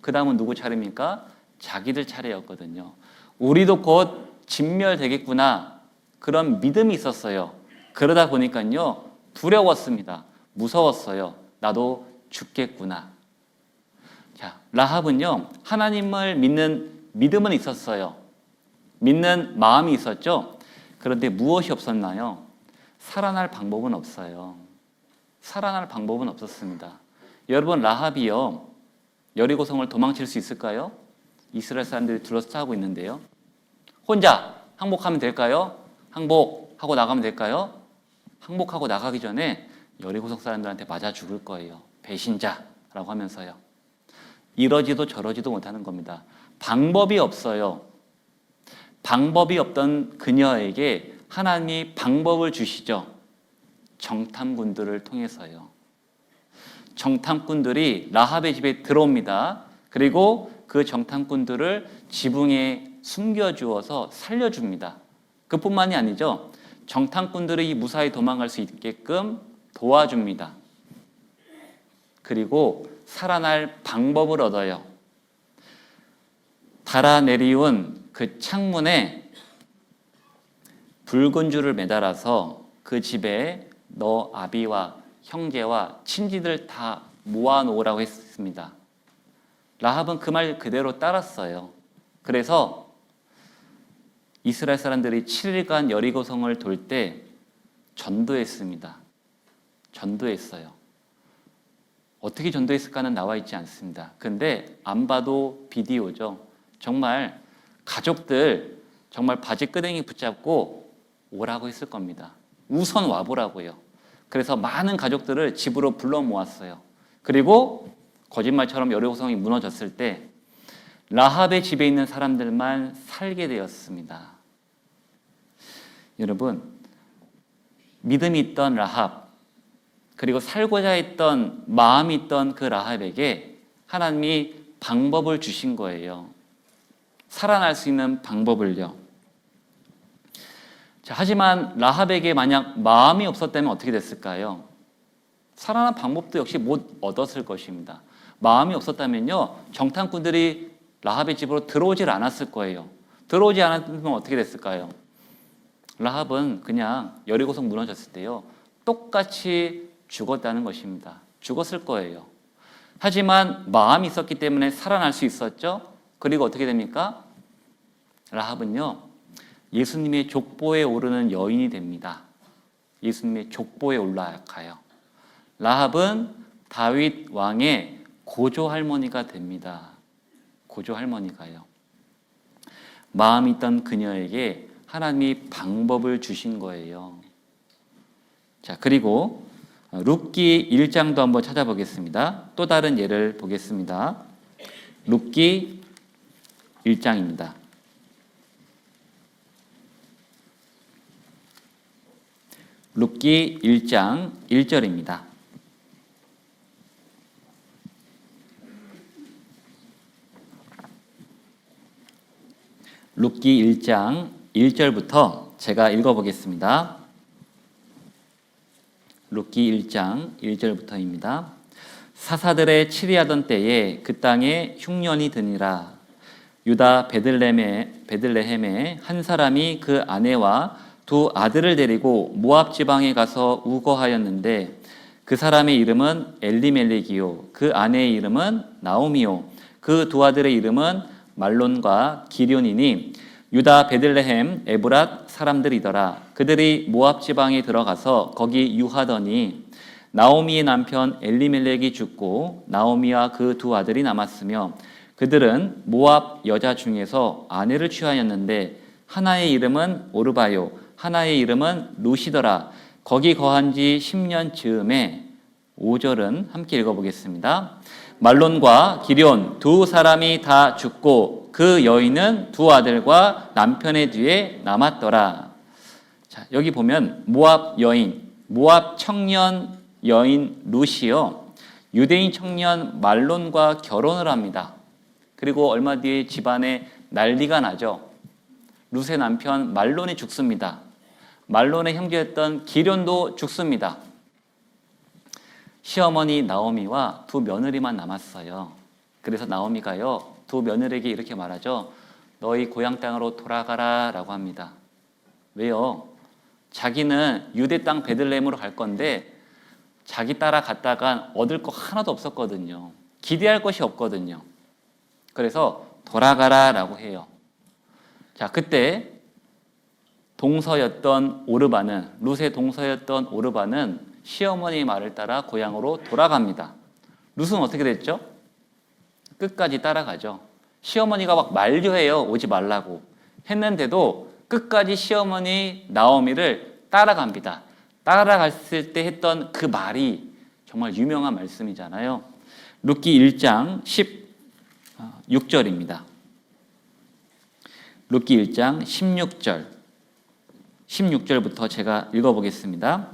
S1: 그 다음은 누구 차례입니까? 자기들 차례였거든요. 우리도 곧 진멸되겠구나 그런 믿음이 있었어요. 그러다 보니까요 두려웠습니다. 무서웠어요. 나도 죽겠구나. 자, 라합은요 하나님을 믿는 믿음은 있었어요. 믿는 마음이 있었죠. 그런데 무엇이 없었나요? 살아날 방법은 없어요. 살아날 방법은 없었습니다. 여러분 라합이요 여리고성을 도망칠 수 있을까요? 이스라엘 사람들이 둘러싸고 있는데요. 혼자 항복하면 될까요? 항복하고 나가면 될까요? 항복하고 나가기 전에 여리고성 사람들한테 맞아 죽을 거예요. 배신자라고 하면서요. 이러지도 저러지도 못하는 겁니다. 방법이 없어요. 방법이 없던 그녀에게 하나님이 방법을 주시죠. 정탐꾼들을 통해서요. 정탐꾼들이 라합의 집에 들어옵니다. 그리고 그 정탐꾼들을 지붕에 숨겨주어서 살려줍니다. 그뿐만이 아니죠. 정탐꾼들이 무사히 도망갈 수 있게끔 도와줍니다. 그리고 살아날 방법을 얻어요. 달아 내리운 그 창문에 붉은 줄을 매달아서 그 집에 너 아비와 형제와 친지들 다 모아놓으라고 했습니다. 라합은 그 말 그대로 따랐어요. 그래서 이스라엘 사람들이 7일간 여리고성을 돌 때 전도했습니다. 전도했어요. 어떻게 전도했을까는 나와 있지 않습니다. 근데 안 봐도 비디오죠. 정말 가족들 정말 바지 끄댕이 붙잡고 오라고 했을 겁니다. 우선 와보라고요. 그래서 많은 가족들을 집으로 불러 모았어요. 그리고 거짓말처럼 여리고성이 무너졌을 때 라합의 집에 있는 사람들만 살게 되었습니다. 여러분, 믿음이 있던 라합, 그리고 살고자 했던 마음이 있던 그 라합에게 하나님이 방법을 주신 거예요. 살아날 수 있는 방법을요. 자, 하지만 라합에게 만약 마음이 없었다면 어떻게 됐을까요? 살아날 방법도 역시 못 얻었을 것입니다. 마음이 없었다면요, 정탐꾼들이 라합의 집으로 들어오질 않았을 거예요. 들어오지 않았으면 어떻게 됐을까요? 라합은 그냥 여리고성 무너졌을 때요, 똑같이 죽었다는 것입니다. 죽었을 거예요. 하지만 마음이 있었기 때문에 살아날 수 있었죠. 그리고 어떻게 됩니까? 라합은요, 예수님의 족보에 오르는 여인이 됩니다. 예수님의 족보에 올라가요. 라합은 다윗 왕의 고조 할머니가 됩니다. 고조 할머니가요. 마음이 있던 그녀에게 하나님이 방법을 주신 거예요. 자, 그리고 룻기 1장도 한번 찾아보겠습니다. 또 다른 예를 보겠습니다. 룻기 1장입니다. 룻기 1장 1절입니다. 룻기 1장 1절부터 제가 읽어보겠습니다. 룻기 1장 1절부터입니다. 사사들의 치리하던 때에 그 땅에 흉년이 드니라. 유다 베들레헴에 한 사람이 그 아내와 두 아들을 데리고 모압 지방에 가서 우거하였는데 그 사람의 이름은 엘리멜렉이요 그 아내의 이름은 나오미요 그 두 아들의 이름은 말론과 기럐이니 유다 베들레헴 에브랏 사람들이더라. 그들이 모압 지방에 들어가서 거기 유하더니 나오미의 남편 엘리멜렉이 죽고 나오미와 그 두 아들이 남았으며 그들은 모압 여자 중에서 아내를 취하였는데 하나의 이름은 오르바요 하나의 이름은 룻이더라. 거기 거한 지 10년 즈음에 5절은 함께 읽어보겠습니다. 말론과 기럐 두 사람이 다 죽고 그 여인은 두 아들과 남편의 뒤에 남았더라. 자, 여기 보면 모압 여인, 모압 청년 여인 룻이요 유대인 청년 말론과 결혼을 합니다. 그리고 얼마 뒤에 집안에 난리가 나죠. 룻의 남편 말론이 죽습니다. 말론의 형제였던 기럐도 죽습니다. 시어머니 나오미와 두 며느리만 남았어요. 그래서 나오미가요 두 며느리에게 이렇게 말하죠. 너희 고향 땅으로 돌아가라 라고 합니다. 왜요? 자기는 유대 땅 베들레헴으로 갈 건데 자기 따라갔다간 얻을 거 하나도 없었거든요. 기대할 것이 없거든요. 그래서 돌아가라 라고 해요. 자, 그때 동서였던 오르바는 룻의 동서였던 오르바는 시어머니의 말을 따라 고향으로 돌아갑니다. 룻은 어떻게 됐죠? 끝까지 따라가죠. 시어머니가 막 만류해요. 오지 말라고 했는데도 끝까지 시어머니 나오미를 따라갑니다. 따라갔을 때 했던 그 말이 정말 유명한 말씀이잖아요. 룻기 1장 16절입니다. 룻기 1장 16절부터 제가 읽어보겠습니다.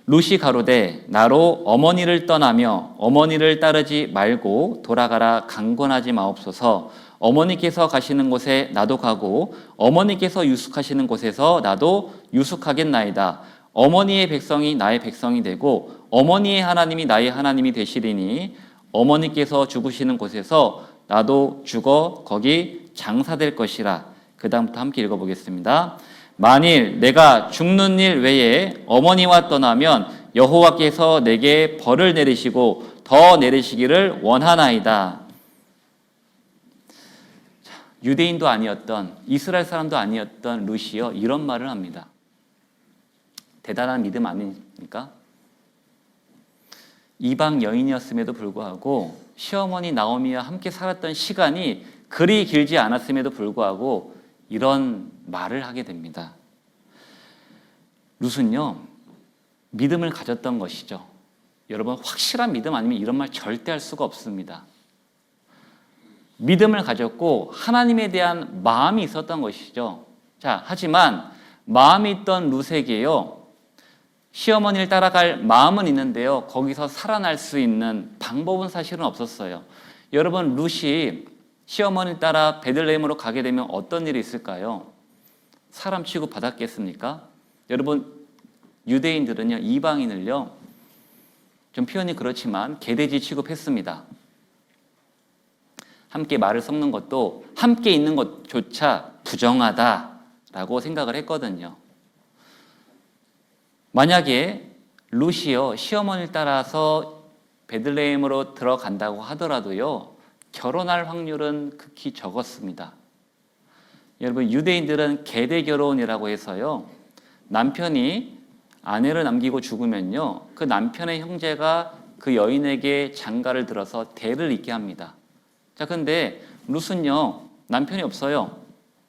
S1: 룻이 가로되 나로 어머니를 떠나며 어머니를 따르지 말고 돌아가라 강권하지 마옵소서. 어머니께서 가시는 곳에 나도 가고 어머니께서 유숙하시는 곳에서 나도 유숙하겠나이다. 어머니의 백성이 나의 백성이 되고 어머니의 하나님이 나의 하나님이 되시리니 어머니께서 죽으시는 곳에서 나도 죽어 거기 장사될 것이라. 그 다음부터 함께 읽어보겠습니다. 만일 내가 죽는 일 외에 어머니와 떠나면 여호와께서 내게 벌을 내리시고 더 내리시기를 원하나이다. 유대인도 아니었던 이스라엘 사람도 아니었던 룻이요 이런 말을 합니다. 대단한 믿음 아닙니까? 이방 여인이었음에도 불구하고 시어머니 나오미와 함께 살았던 시간이 그리 길지 않았음에도 불구하고 이런 말을 하게 됩니다. 룻은요 믿음을 가졌던 것이죠. 여러분 확실한 믿음 아니면 이런 말 절대 할 수가 없습니다. 믿음을 가졌고 하나님에 대한 마음이 있었던 것이죠. 자, 하지만 마음이 있던 룻에게요 시어머니를 따라갈 마음은 있는데요 거기서 살아날 수 있는 방법은 사실은 없었어요. 여러분 룻이 시어머니를 따라 베들레헴으로 가게 되면 어떤 일이 있을까요? 사람 취급 받았겠습니까? 여러분 유대인들은요 이방인을요 좀 표현이 그렇지만 개돼지 취급했습니다. 함께 말을 섞는 것도 함께 있는 것조차 부정하다라고 생각을 했거든요. 만약에 룻이요 시어머니를 따라서 베들레헴으로 들어간다고 하더라도요 결혼할 확률은 극히 적었습니다. 여러분 유대인들은 계대 결혼이라고 해서요 남편이 아내를 남기고 죽으면요 그 남편의 형제가 그 여인에게 장가를 들어서 대를 잇게 합니다. 자, 근데 룻은요 남편이 없어요.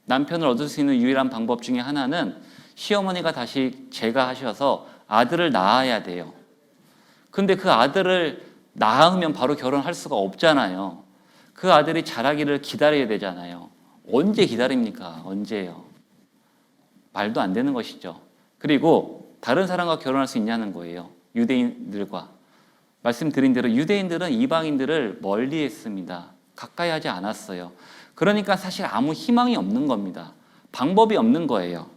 S1: 남편을 얻을 수 있는 유일한 방법 중에 하나는 시어머니가 다시 제가하셔서 아들을 낳아야 돼요. 근데 그 아들을 낳으면 바로 결혼할 수가 없잖아요. 그 아들이 자라기를 기다려야 되잖아요. 언제 기다립니까? 언제요? 말도 안 되는 것이죠. 그리고 다른 사람과 결혼할 수 있냐는 거예요. 유대인들과. 말씀드린 대로 유대인들은 이방인들을 멀리했습니다. 가까이 하지 않았어요. 그러니까 사실 아무 희망이 없는 겁니다. 방법이 없는 거예요.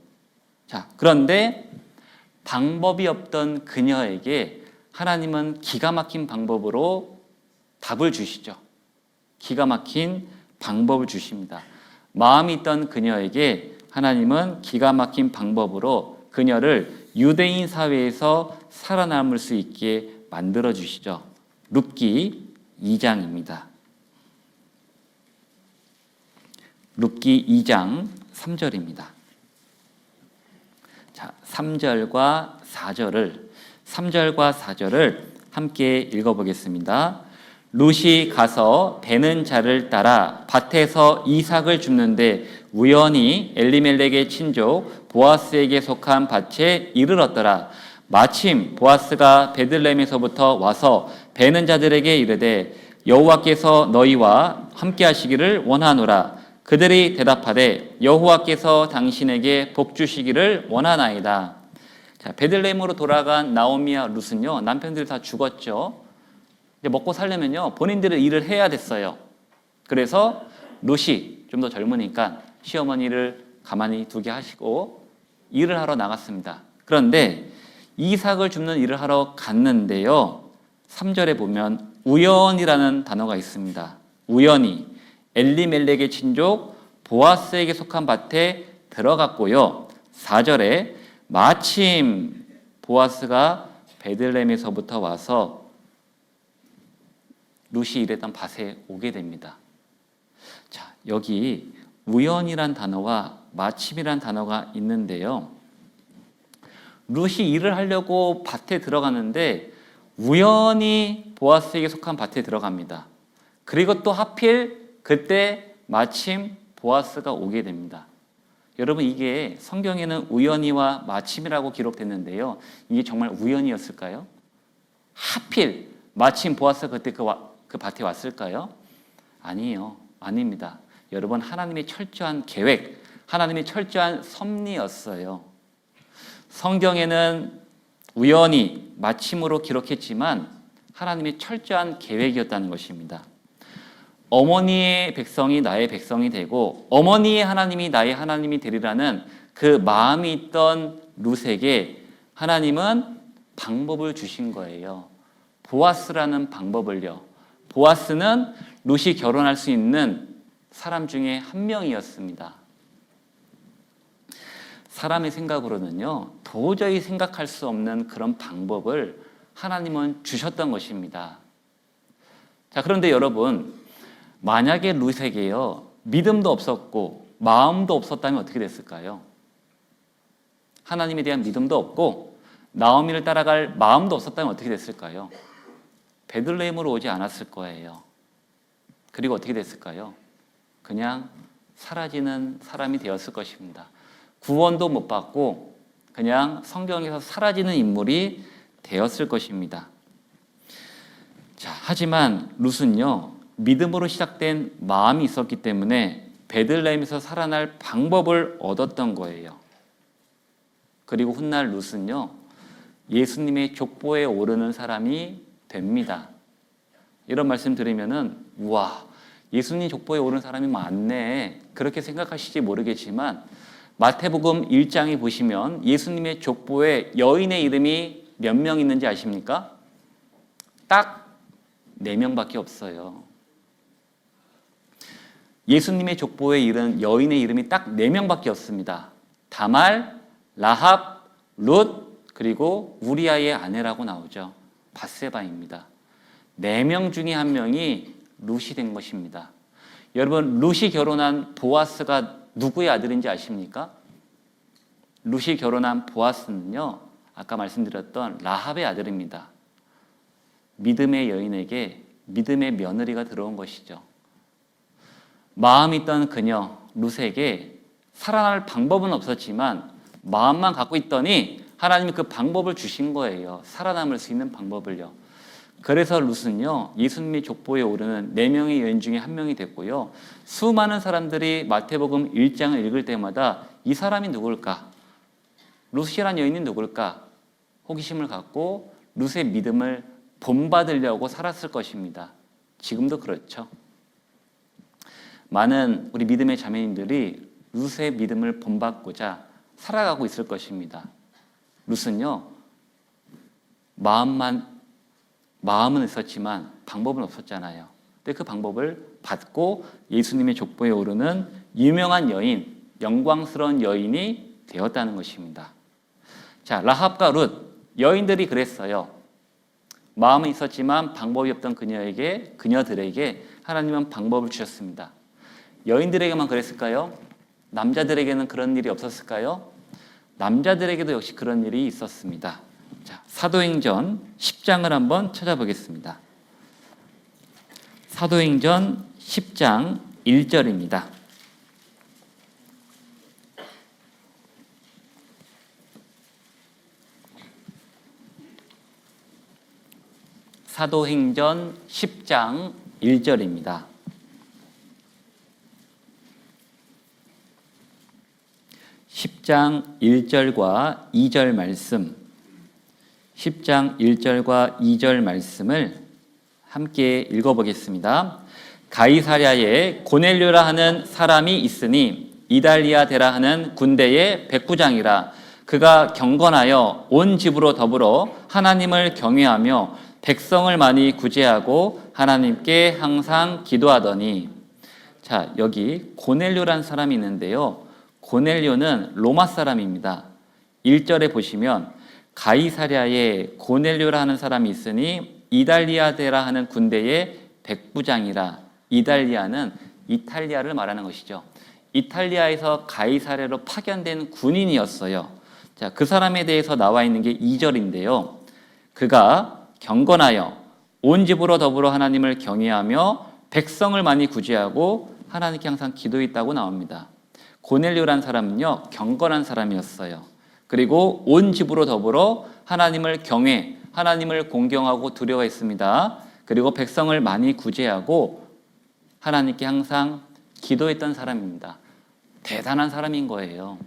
S1: 자, 그런데 방법이 없던 그녀에게 하나님은 기가 막힌 방법으로 답을 주시죠. 기가 막힌 방법을 주십니다. 마음이 있던 그녀에게 하나님은 기가 막힌 방법으로 그녀를 유대인 사회에서 살아남을 수 있게 만들어 주시죠. 룻기 2장입니다. 룻기 2장 3절입니다. 자, 3절과 4절을 함께 읽어보겠습니다. 룻이 가서 베는 자를 따라 밭에서 이삭을 줍는데 우연히 엘리멜렉의 친족 보아스에게 속한 밭에 이르렀더라. 마침 보아스가 베들레헴에서부터 와서 베는 자들에게 이르되 여호와께서 너희와 함께 하시기를 원하노라. 그들이 대답하되 여호와께서 당신에게 복 주시기를 원하나이다. 자, 베들레헴으로 돌아간 나오미와 룻은요, 남편들이 다 죽었죠. 이제 먹고 살려면요, 본인들의 일을 해야 됐어요. 그래서 룻이 좀 더 젊으니까 시어머니를 가만히 두게 하시고 일을 하러 나갔습니다. 그런데 이삭을 줍는 일을 하러 갔는데요, 3절에 보면 우연이라는 단어가 있습니다. 우연히 엘리멜렉의 친족 보아스에게 속한 밭에 들어갔고요. 4절에 마침 보아스가 베들레헴에서부터 와서 룻이 일했던 밭에 오게 됩니다. 자, 여기 우연이란 단어와 마침이란 단어가 있는데요. 룻이 일을 하려고 밭에 들어가는데 우연히 보아스에게 속한 밭에 들어갑니다. 그리고 또 하필 그때 마침 보아스가 오게 됩니다. 여러분, 이게 성경에는 우연히와 마침이라고 기록됐는데요. 이게 정말 우연이었을까요? 하필 마침 보아스가 그때 그 밭에 왔을까요? 아니에요. 아닙니다. 여러분, 하나님의 철저한 계획, 하나님의 철저한 섭리였어요. 성경에는 우연히 마침으로 기록했지만 하나님의 철저한 계획이었다는 것입니다. 어머니의 백성이 나의 백성이 되고 어머니의 하나님이 나의 하나님이 되리라는 그 마음이 있던 룻에게 하나님은 방법을 주신 거예요. 보아스라는 방법을요. 보아스는 룻이 결혼할 수 있는 사람 중에 한 명이었습니다. 사람의 생각으로는요, 도저히 생각할 수 없는 그런 방법을 하나님은 주셨던 것입니다. 자, 그런데 여러분, 만약에 룻에게요, 믿음도 없었고 마음도 없었다면 어떻게 됐을까요? 하나님에 대한 믿음도 없고 나오미를 따라갈 마음도 없었다면 어떻게 됐을까요? 베들레헴으로 오지 않았을 거예요. 그리고 어떻게 됐을까요? 그냥 사라지는 사람이 되었을 것입니다. 구원도 못 받고 그냥 성경에서 사라지는 인물이 되었을 것입니다. 자, 하지만 룻은요, 믿음으로 시작된 마음이 있었기 때문에 베들레헴에서 살아날 방법을 얻었던 거예요. 그리고 훗날 룻은요, 예수님의 족보에 오르는 사람이 됩니다. 이런 말씀 드리면은 우와, 예수님 족보에 오른 사람이 많네, 그렇게 생각하실지 모르겠지만 마태복음 1장에 보시면 예수님의 족보에 여인의 이름이 몇 명 있는지 아십니까? 딱 4명밖에 없어요. 예수님의 족보에 이른 여인의 이름이 딱 4명밖에 없습니다. 다말, 라합, 룻, 그리고 우리아의 아내라고 나오죠. 밧세바입니다. 4명 중에 한 명이 룻이 된 것입니다. 여러분, 룻이 결혼한 보아스가 누구의 아들인지 아십니까? 룻이 결혼한 보아스는요, 아까 말씀드렸던 라합의 아들입니다. 믿음의 여인에게 믿음의 며느리가 들어온 것이죠. 마음이 있던 그녀 룻에게 살아날 방법은 없었지만 마음만 갖고 있더니 하나님이 그 방법을 주신 거예요. 살아남을 수 있는 방법을요. 그래서 룻은요, 예수님의 족보에 오르는 4명의 여인 중에 한 명이 됐고요. 수많은 사람들이 마태복음 1장을 읽을 때마다 이 사람이 누굴까? 룻이란 여인이 누굴까? 호기심을 갖고 룻의 믿음을 본받으려고 살았을 것입니다. 지금도 그렇죠. 많은 우리 믿음의 자매님들이 룻의 믿음을 본받고자 살아가고 있을 것입니다. 룻은요, 마음은 있었지만 방법은 없었잖아요. 근데 그 방법을 받고 예수님의 족보에 오르는 유명한 여인, 영광스러운 여인이 되었다는 것입니다. 자, 라합과 룻, 여인들이 그랬어요. 마음은 있었지만 방법이 없던 그녀들에게 하나님은 방법을 주셨습니다. 여인들에게만 그랬을까요? 남자들에게는 그런 일이 없었을까요? 남자들에게도 역시 그런 일이 있었습니다. 자, 사도행전 10장을 한번 찾아보겠습니다. 사도행전 10장 1절입니다. 사도행전 10장 1절입니다. 10장 1절과 2절 말씀, 10장 1절과 2절 말씀을 함께 읽어보겠습니다. 가이사랴에 고넬료라 하는 사람이 있으니 이달리아 데라 하는 군대의 백부장이라. 그가 경건하여 온 집으로 더불어 하나님을 경외하며 백성을 많이 구제하고 하나님께 항상 기도하더니. 자, 여기 고넬료란 사람이 있는데요. 고넬료는 로마 사람입니다. 1절에 보시면 가이사랴에 고넬료라 하는 사람이 있으니 이달리아데라 하는 군대의 백부장이라. 이달리아는 이탈리아를 말하는 것이죠. 이탈리아에서 가이사랴로 파견된 군인이었어요. 자, 그 사람에 대해서 나와 있는 게 2절인데요. 그가 경건하여 온 집으로 더불어 하나님을 경외하며 백성을 많이 구제하고 하나님께 항상 기도했다고 나옵니다. 고넬료란 사람은요, 경건한 사람이었어요. 그리고 온 집으로 더불어 하나님을 하나님을 공경하고 두려워했습니다. 그리고 백성을 많이 구제하고 하나님께 항상 기도했던 사람입니다. 대단한 사람인 거예요.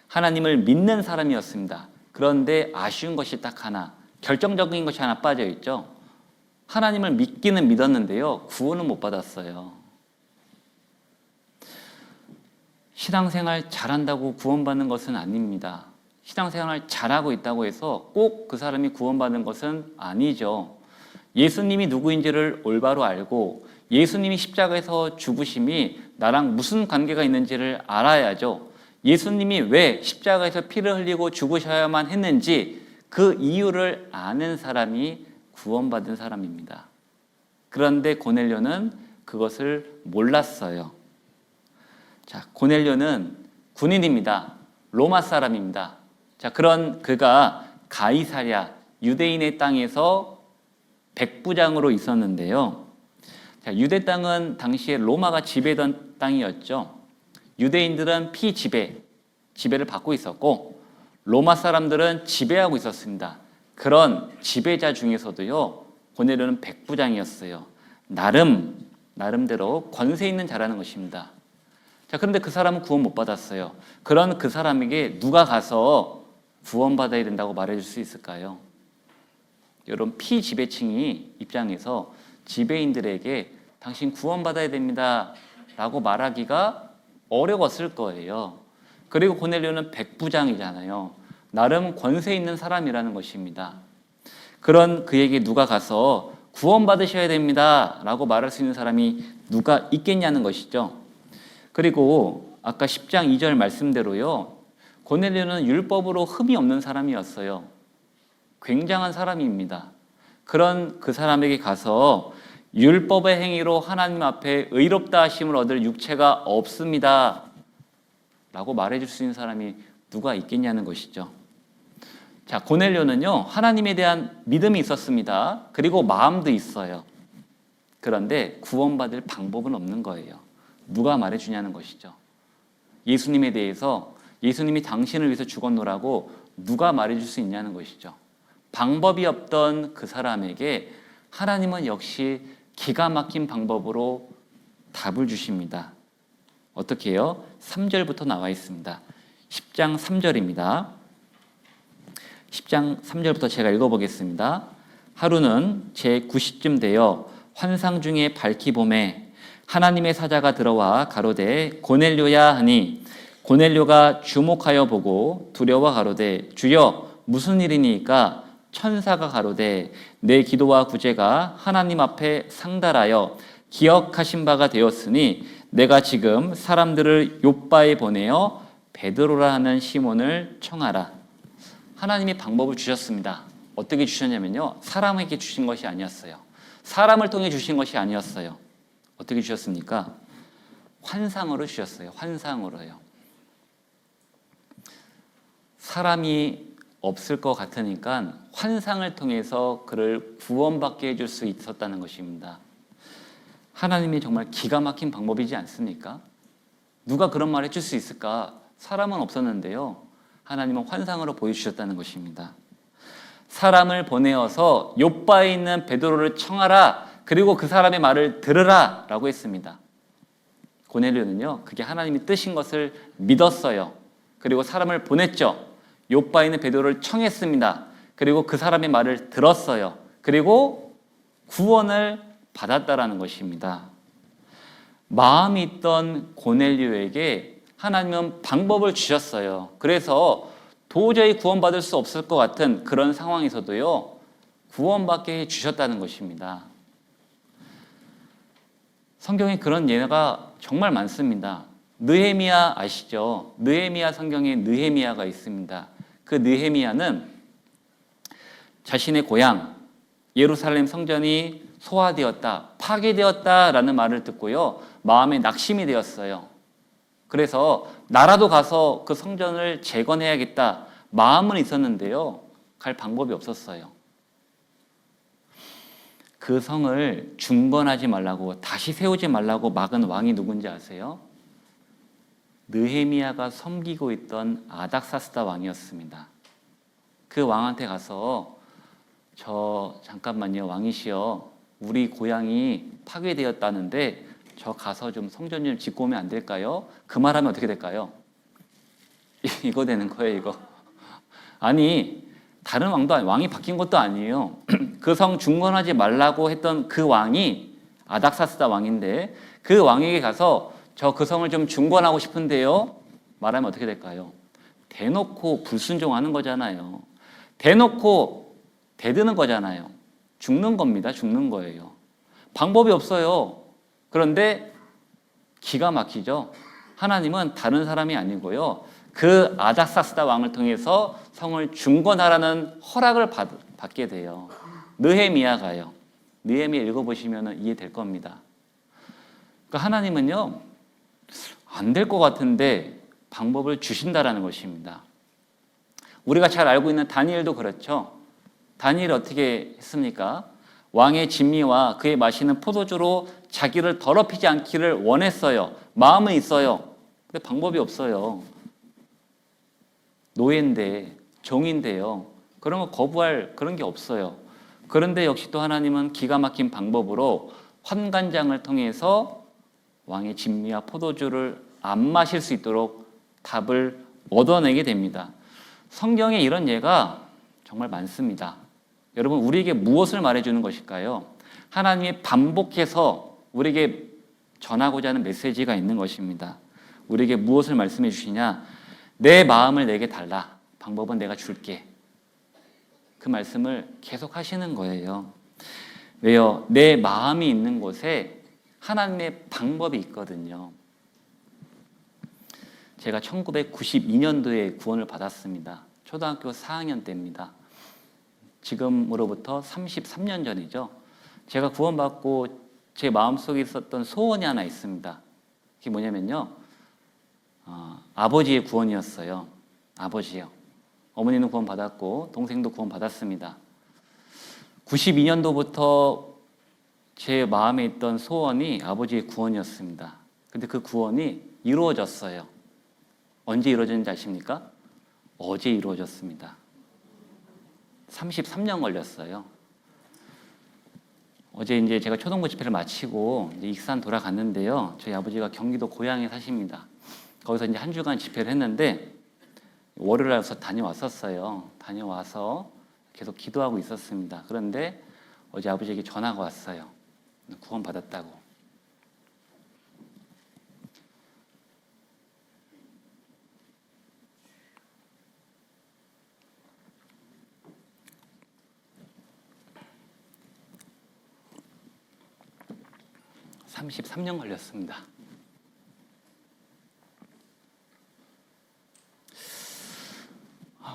S1: 하나님을 믿는 사람이었습니다. 그런데 아쉬운 것이 딱 하나, 결정적인 것이 하나 빠져 있죠. 하나님을 믿기는 믿었는데요, 구원은 못 받았어요. 신앙생활 잘한다고 구원받는 것은 아닙니다. 신앙생활 잘하고 있다고 해서 꼭 그 사람이 구원받는 것은 아니죠. 예수님이 누구인지를 올바로 알고 예수님이 십자가에서 죽으심이 나랑 무슨 관계가 있는지를 알아야죠. 예수님이 왜 십자가에서 피를 흘리고 죽으셔야만 했는지 그 이유를 아는 사람이 구원받은 사람입니다. 그런데 고넬료는 그것을 몰랐어요. 자, 고넬료는 군인입니다. 로마 사람입니다. 자, 그런 그가 가이사랴, 유대인의 땅에서 백부장으로 있었는데요. 자, 유대 땅은 당시에 로마가 지배던 땅이었죠. 유대인들은 지배를 받고 있었고 로마 사람들은 지배하고 있었습니다. 그런 지배자 중에서도요, 고넬료는 백부장이었어요. 나름대로 권세 있는 자라는 것입니다. 자, 그런데 그 사람은 구원 못 받았어요. 그런 그 사람에게 누가 가서 구원받아야 된다고 말해줄 수 있을까요? 여러분, 피지배층이 입장에서 지배인들에게 당신 구원받아야 됩니다 라고 말하기가 어려웠을 거예요. 그리고 고넬료는 백부장이잖아요. 나름 권세 있는 사람이라는 것입니다. 그런 그에게 누가 가서 구원받으셔야 됩니다 라고 말할 수 있는 사람이 누가 있겠냐는 것이죠. 그리고 아까 10장 2절 말씀대로요, 고넬료는 율법으로 흠이 없는 사람이었어요. 굉장한 사람입니다. 그런 그 사람에게 가서 율법의 행위로 하나님 앞에 의롭다 하심을 얻을 육체가 없습니다 라고 말해줄 수 있는 사람이 누가 있겠냐는 것이죠. 자, 고넬료는요, 하나님에 대한 믿음이 있었습니다. 그리고 마음도 있어요. 그런데 구원받을 방법은 없는 거예요. 누가 말해주냐는 것이죠. 예수님에 대해서 예수님이 당신을 위해서 죽었노라고 누가 말해줄 수 있냐는 것이죠. 방법이 없던 그 사람에게 하나님은 역시 기가 막힌 방법으로 답을 주십니다. 어떻게 해요? 3절부터 나와 있습니다. 10장 3절입니다. 10장 3절부터 제가 읽어보겠습니다. 하루는 제 9시쯤 되어 환상 중에 밝히 봄에 하나님의 사자가 들어와 가로되 고넬료야 하니 고넬료가 주목하여 보고 두려워 가로되 주여 무슨 일이니까 천사가 가로되 내 기도와 구제가 하나님 앞에 상달하여 기억하신 바가 되었으니 내가 지금 사람들을 욥바에 보내어 베드로라 하는 시몬을 청하라. 하나님이 방법을 주셨습니다. 어떻게 주셨냐면요, 사람에게 주신 것이 아니었어요. 사람을 통해 주신 것이 아니었어요. 어떻게 주셨습니까? 환상으로 주셨어요. 환상으로요. 사람이 없을 것 같으니까 환상을 통해서 그를 구원받게 해줄 수 있었다는 것입니다. 하나님이 정말 기가 막힌 방법이지 않습니까? 누가 그런 말 해줄 수 있을까? 사람은 없었는데요, 하나님은 환상으로 보여주셨다는 것입니다. 사람을 보내어서 욥바에 있는 베드로를 청하라, 그리고 그 사람의 말을 들으라 라고 했습니다. 고넬료는요, 그게 하나님이 뜻인 것을 믿었어요. 그리고 사람을 보냈죠. 욥바에 있는 베드로를 청했습니다. 그리고 그 사람의 말을 들었어요. 그리고 구원을 받았다라는 것입니다. 마음이 있던 고넬료에게 하나님은 방법을 주셨어요. 그래서 도저히 구원받을 수 없을 것 같은 그런 상황에서도요, 구원받게 해주셨다는 것입니다. 성경에 그런 예가 정말 많습니다. 느헤미야 아시죠? 느헤미야 성경에 느헤미야가 있습니다. 그 느헤미야는 자신의 고향 예루살렘 성전이 소화되었다, 파괴되었다라는 말을 듣고요, 마음에 낙심이 되었어요. 그래서 나라도 가서 그 성전을 재건해야겠다 마음은 있었는데요, 갈 방법이 없었어요. 그 성을 중건하지 말라고, 다시 세우지 말라고 막은 왕이 누군지 아세요? 느헤미야가 섬기고 있던 아닥사스다 왕이었습니다. 그 왕한테 가서 잠깐만요 왕이시여, 우리 고향이 파괴되었다는데 저 가서 좀 성전 좀 짓고 오면 안 될까요? 그 말하면 어떻게 될까요? 이거 되는 거예요, 이거. 아니, 다른 왕도 아니, 왕이 바뀐 것도 아니에요. 그 성 중건하지 말라고 했던 그 왕이 아닥사스다 왕인데, 그 왕에게 가서 저 그 성을 좀 중건하고 싶은데요, 말하면 어떻게 될까요? 대놓고 불순종하는 거잖아요. 대놓고 대드는 거잖아요. 죽는 겁니다. 죽는 거예요. 방법이 없어요. 그런데 기가 막히죠. 하나님은 다른 사람이 아니고요, 그 아닥사스다 왕을 통해서 성을 중건하라는 허락을 받게 돼요. 느헤미야가요. 느헤미야 읽어보시면 이해될 겁니다. 그러니까 하나님은요, 안 될 것 같은데 방법을 주신다라는 것입니다. 우리가 잘 알고 있는 다니엘도 그렇죠. 다니엘이 어떻게 했습니까? 왕의 진미와 그의 마시는 포도주로 자기를 더럽히지 않기를 원했어요. 마음은 있어요. 근데 방법이 없어요. 노예인데, 종인데요, 그런 거 거부할 그런 게 없어요. 그런데 역시 또 하나님은 기가 막힌 방법으로 환관장을 통해서 왕의 진미와 포도주를 안 마실 수 있도록 답을 얻어내게 됩니다. 성경에 이런 예가 정말 많습니다. 여러분, 우리에게 무엇을 말해주는 것일까요? 하나님이 반복해서 우리에게 전하고자 하는 메시지가 있는 것입니다. 우리에게 무엇을 말씀해 주시냐? 내 마음을 내게 달라. 방법은 내가 줄게. 그 말씀을 계속 하시는 거예요. 왜요? 내 마음이 있는 곳에 하나님의 방법이 있거든요. 제가 1992년도에 구원을 받았습니다. 초등학교 4학년 때입니다. 지금으로부터 33년 전이죠. 제가 구원받고 제 마음속에 있었던 소원이 하나 있습니다. 그게 뭐냐면요, 아버지의 구원이었어요. 아버지요. 어머니는 구원받았고 동생도 구원받았습니다. 92년도부터 제 마음에 있던 소원이 아버지의 구원이었습니다. 근데 그 구원이 이루어졌어요. 언제 이루어졌는지 아십니까? 어제 이루어졌습니다. 33년 걸렸어요. 어제 이제 제가 초동부 집회를 마치고 이제 익산 돌아갔는데요. 저희 아버지가 경기도 고양에 사십니다. 거기서 이제 한 주간 집회를 했는데 월요일날서 다녀왔었어요. 다녀와서 계속 기도하고 있었습니다. 그런데 어제 아버지에게 전화가 왔어요. 구원 받았다고. (33년) 걸렸습니다.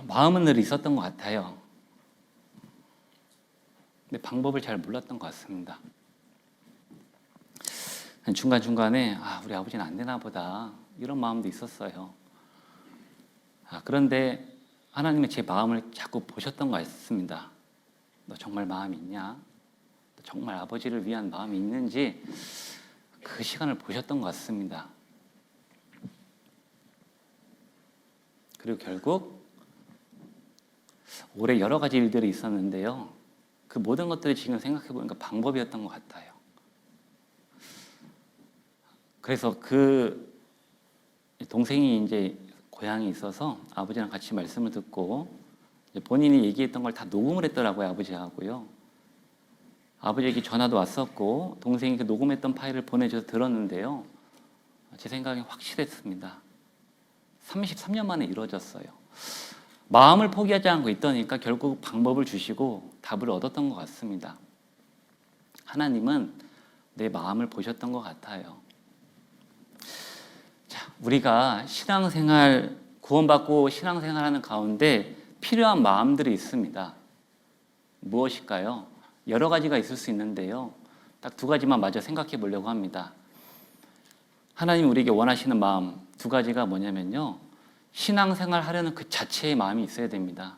S1: 마음은 늘 있었던 것 같아요. 근데 방법을 잘 몰랐던 것 같습니다. 중간중간에 우리 아버지는 안 되나 보다 이런 마음도 있었어요. 그런데 하나님은 제 마음을 자꾸 보셨던 것 같습니다. 너 정말 마음이 있냐? 너 정말 아버지를 위한 마음이 있는지 그 시간을 보셨던 것 같습니다. 그리고 결국 올해 여러 가지 일들이 있었는데요. 그 모든 것들이 지금 생각해 보니까 방법이었던 것 같아요. 그래서 그 동생이 이제 고향에 있어서 아버지랑 같이 말씀을 듣고 본인이 얘기했던 걸 다 녹음을 했더라고요, 아버지하고요. 아버지에게 전화도 왔었고 동생이 그 녹음했던 파일을 보내줘서 들었는데요. 제 생각이 확실했습니다. 33년 만에 이루어졌어요. 마음을 포기하지 않고 있더니까 결국 방법을 주시고 답을 얻었던 것 같습니다. 하나님은 내 마음을 보셨던 것 같아요. 자, 우리가 신앙생활, 구원받고 신앙생활하는 가운데 필요한 마음들이 있습니다. 무엇일까요? 여러 가지가 있을 수 있는데요. 딱 두 가지만 마저 생각해 보려고 합니다. 하나님 우리에게 원하시는 마음 두 가지가 뭐냐면요. 신앙생활 하려는 그 자체의 마음이 있어야 됩니다.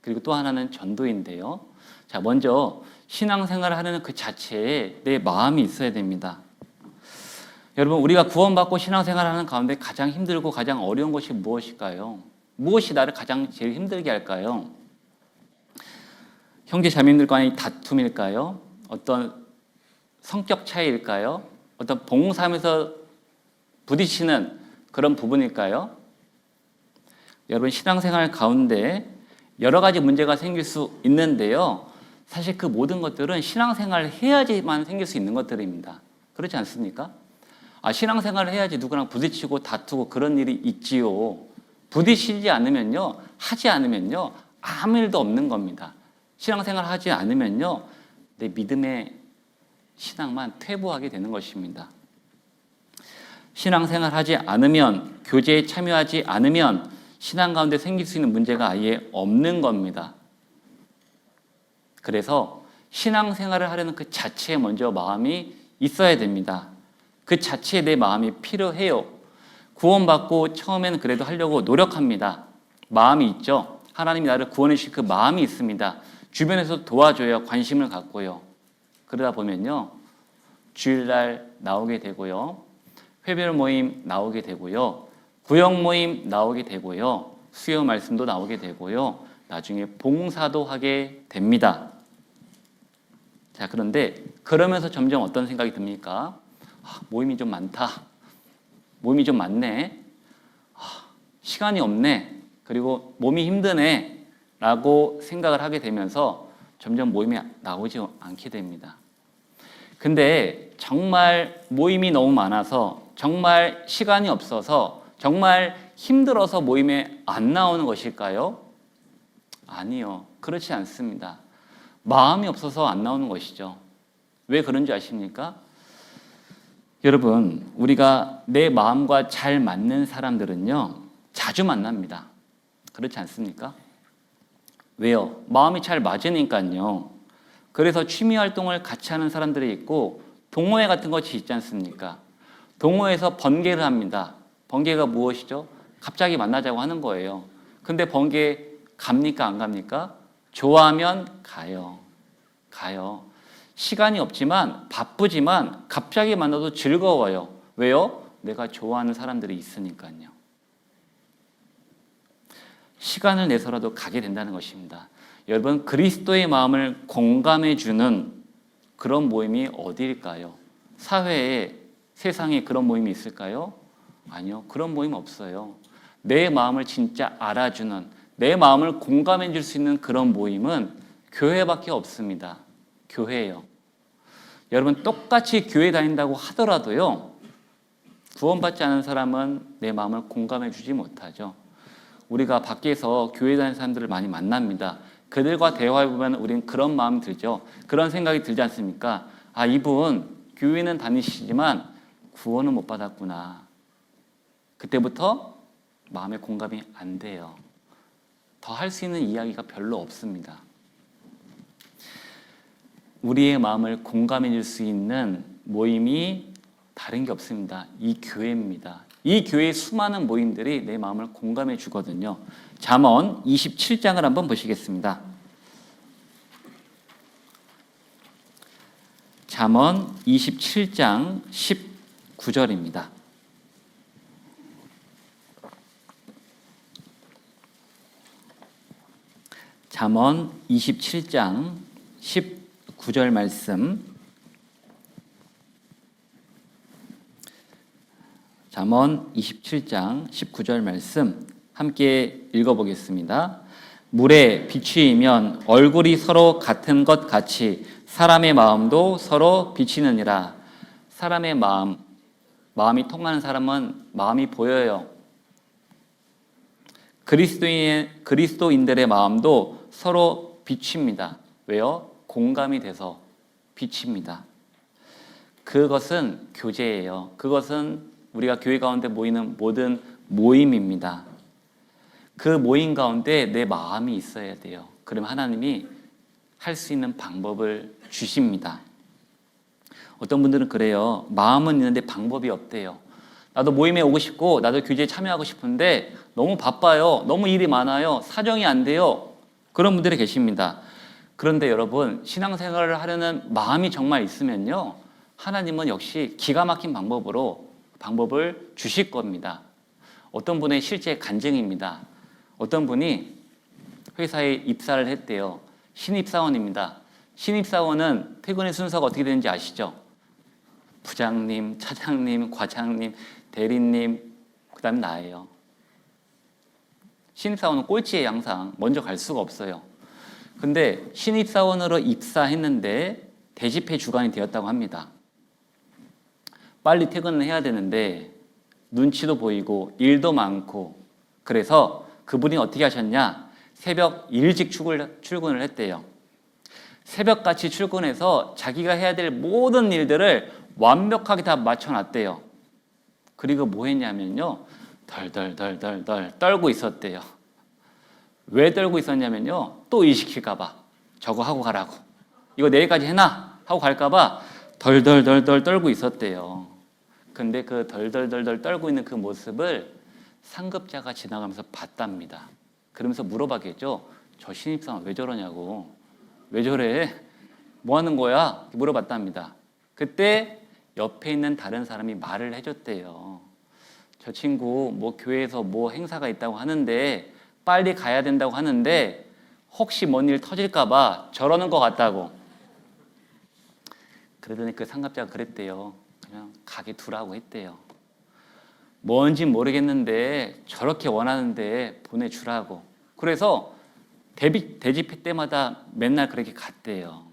S1: 그리고 또 하나는 전도인데요. 자, 먼저 신앙생활 하려는 그 자체에 내 마음이 있어야 됩니다. 여러분, 우리가 구원받고 신앙생활 하는 가운데 가장 힘들고 가장 어려운 것이 무엇일까요? 무엇이 나를 가장 제일 힘들게 할까요? 형제 자매들 간의 다툼일까요? 어떤 성격 차이일까요? 어떤 봉사하면서 부딪히는 그런 부분일까요? 여러분, 신앙생활 가운데 여러 가지 문제가 생길 수 있는데요. 사실 그 모든 것들은 신앙생활을 해야지만 생길 수 있는 것들입니다. 그렇지 않습니까? 신앙생활을 해야지 누구랑 부딪히고 다투고 그런 일이 있지요. 부딪히지 않으면요, 하지 않으면요, 아무 일도 없는 겁니다. 신앙생활 하지 않으면요, 내 믿음의 신앙만 퇴보하게 되는 것입니다. 신앙생활 하지 않으면, 교제에 참여하지 않으면 신앙 가운데 생길 수 있는 문제가 아예 없는 겁니다. 그래서 신앙생활을 하려는 그 자체에 먼저 마음이 있어야 됩니다. 그 자체에 내 마음이 필요해요. 구원받고 처음에는 그래도 하려고 노력합니다. 마음이 있죠. 하나님이 나를 구원해 주실 그 마음이 있습니다. 주변에서 도와줘요. 관심을 갖고요. 그러다 보면요, 주일날 나오게 되고요, 회별 모임 나오게 되고요, 구역 모임 나오게 되고요, 수요 말씀도 나오게 되고요, 나중에 봉사도 하게 됩니다. 자, 그런데 그러면서 점점 어떤 생각이 듭니까? 모임이 좀 많다. 모임이 좀 많네. 시간이 없네. 그리고 몸이 힘드네. 라고 생각을 하게 되면서 점점 모임이 나오지 않게 됩니다. 근데 정말 모임이 너무 많아서, 정말 시간이 없어서, 정말 힘들어서 모임에 안 나오는 것일까요? 아니요. 그렇지 않습니다. 마음이 없어서 안 나오는 것이죠. 왜 그런지 아십니까? 여러분, 우리가 내 마음과 잘 맞는 사람들은요, 자주 만납니다. 그렇지 않습니까? 왜요? 마음이 잘 맞으니까요. 그래서 취미 활동을 같이 하는 사람들이 있고 동호회 같은 것이 있지 않습니까? 동호회에서 번개를 합니다. 번개가 무엇이죠? 갑자기 만나자고 하는 거예요. 근데 번개 갑니까? 안 갑니까? 좋아하면 가요. 가요. 시간이 없지만, 바쁘지만 갑자기 만나도 즐거워요. 왜요? 내가 좋아하는 사람들이 있으니까요. 시간을 내서라도 가게 된다는 것입니다. 여러분, 그리스도의 마음을 공감해 주는 그런 모임이 어디일까요? 사회에, 세상에 그런 모임이 있을까요? 아니요. 그런 모임 없어요. 내 마음을 진짜 알아주는, 내 마음을 공감해 줄 수 있는 그런 모임은 교회밖에 없습니다. 교회예요. 여러분, 똑같이 교회 다닌다고 하더라도요, 구원받지 않은 사람은 내 마음을 공감해 주지 못하죠. 우리가 밖에서 교회 다니는 사람들을 많이 만납니다. 그들과 대화해보면 우리는 그런 마음이 들죠. 그런 생각이 들지 않습니까? 아, 이분 교회는 다니시지만 구원은 못 받았구나. 그때부터 마음의 공감이 안 돼요. 더 할 수 있는 이야기가 별로 없습니다. 우리의 마음을 공감해 줄 수 있는 모임이 다른 게 없습니다. 이 교회입니다. 이 교회의 수많은 모임들이 내 마음을 공감해 주거든요. 잠언 27장을 한번 보시겠습니다. 잠언 27장 19절입니다. 잠언 27장 19절 말씀. 잠언 27장 19절 말씀 함께 읽어보겠습니다. 물에 비추이면 얼굴이 서로 같은 것 같이 사람의 마음도 서로 비치느니라. 사람의 마음이 통하는 사람은 마음이 보여요. 그리스도인들의 마음도 서로 비칩니다. 왜요? 공감이 돼서 비칩니다. 그것은 교제예요. 그것은 우리가 교회 가운데 모이는 모든 모임입니다. 그 모임 가운데 내 마음이 있어야 돼요. 그럼 하나님이 할 수 있는 방법을 주십니다. 어떤 분들은 그래요. 마음은 있는데 방법이 없대요. 나도 모임에 오고 싶고 나도 교제에 참여하고 싶은데 너무 바빠요. 너무 일이 많아요. 사정이 안 돼요. 그런 분들이 계십니다. 그런데 여러분, 신앙생활을 하려는 마음이 정말 있으면요, 하나님은 역시 기가 막힌 방법을 주실 겁니다. 어떤 분의 실제 간증입니다. 어떤 분이 회사에 입사를 했대요. 신입사원입니다. 신입사원은 퇴근의 순서가 어떻게 되는지 아시죠? 부장님, 차장님, 과장님, 대리님, 그 다음에 나예요. 신입사원은 꼴찌에 항상 먼저 갈 수가 없어요. 근데 신입사원으로 입사했는데 대집회 주간이 되었다고 합니다. 빨리 퇴근을 해야 되는데 눈치도 보이고 일도 많고, 그래서 그분이 어떻게 하셨냐? 새벽 일찍 출근을 했대요. 새벽같이 출근해서 자기가 해야 될 모든 일들을 완벽하게 다 맞춰놨대요. 그리고 뭐 했냐면요, 덜덜덜덜 떨고 있었대요. 왜 떨고 있었냐면요, 또 일 시킬까봐. 저거 하고 가라고. 이거 내일까지 해놔 하고 갈까봐 덜덜덜덜 떨고 있었대요. 근데 그 덜덜덜덜 떨고 있는 그 모습을 상급자가 지나가면서 봤답니다. 그러면서 물어봤겠죠. 저 신입사원 왜 저러냐고. 왜 저래? 뭐 하는 거야? 물어봤답니다. 그때 옆에 있는 다른 사람이 말을 해줬대요. 저 친구 뭐 교회에서 뭐 행사가 있다고 하는데 빨리 가야 된다고 하는데 혹시 뭔 일 터질까 봐 저러는 것 같다고. 그러더니 그 상급자가 그랬대요. 그냥 가게 두라고 했대요. 뭔진 모르겠는데 저렇게 원하는데 보내주라고. 그래서 대집회 때마다 맨날 그렇게 갔대요.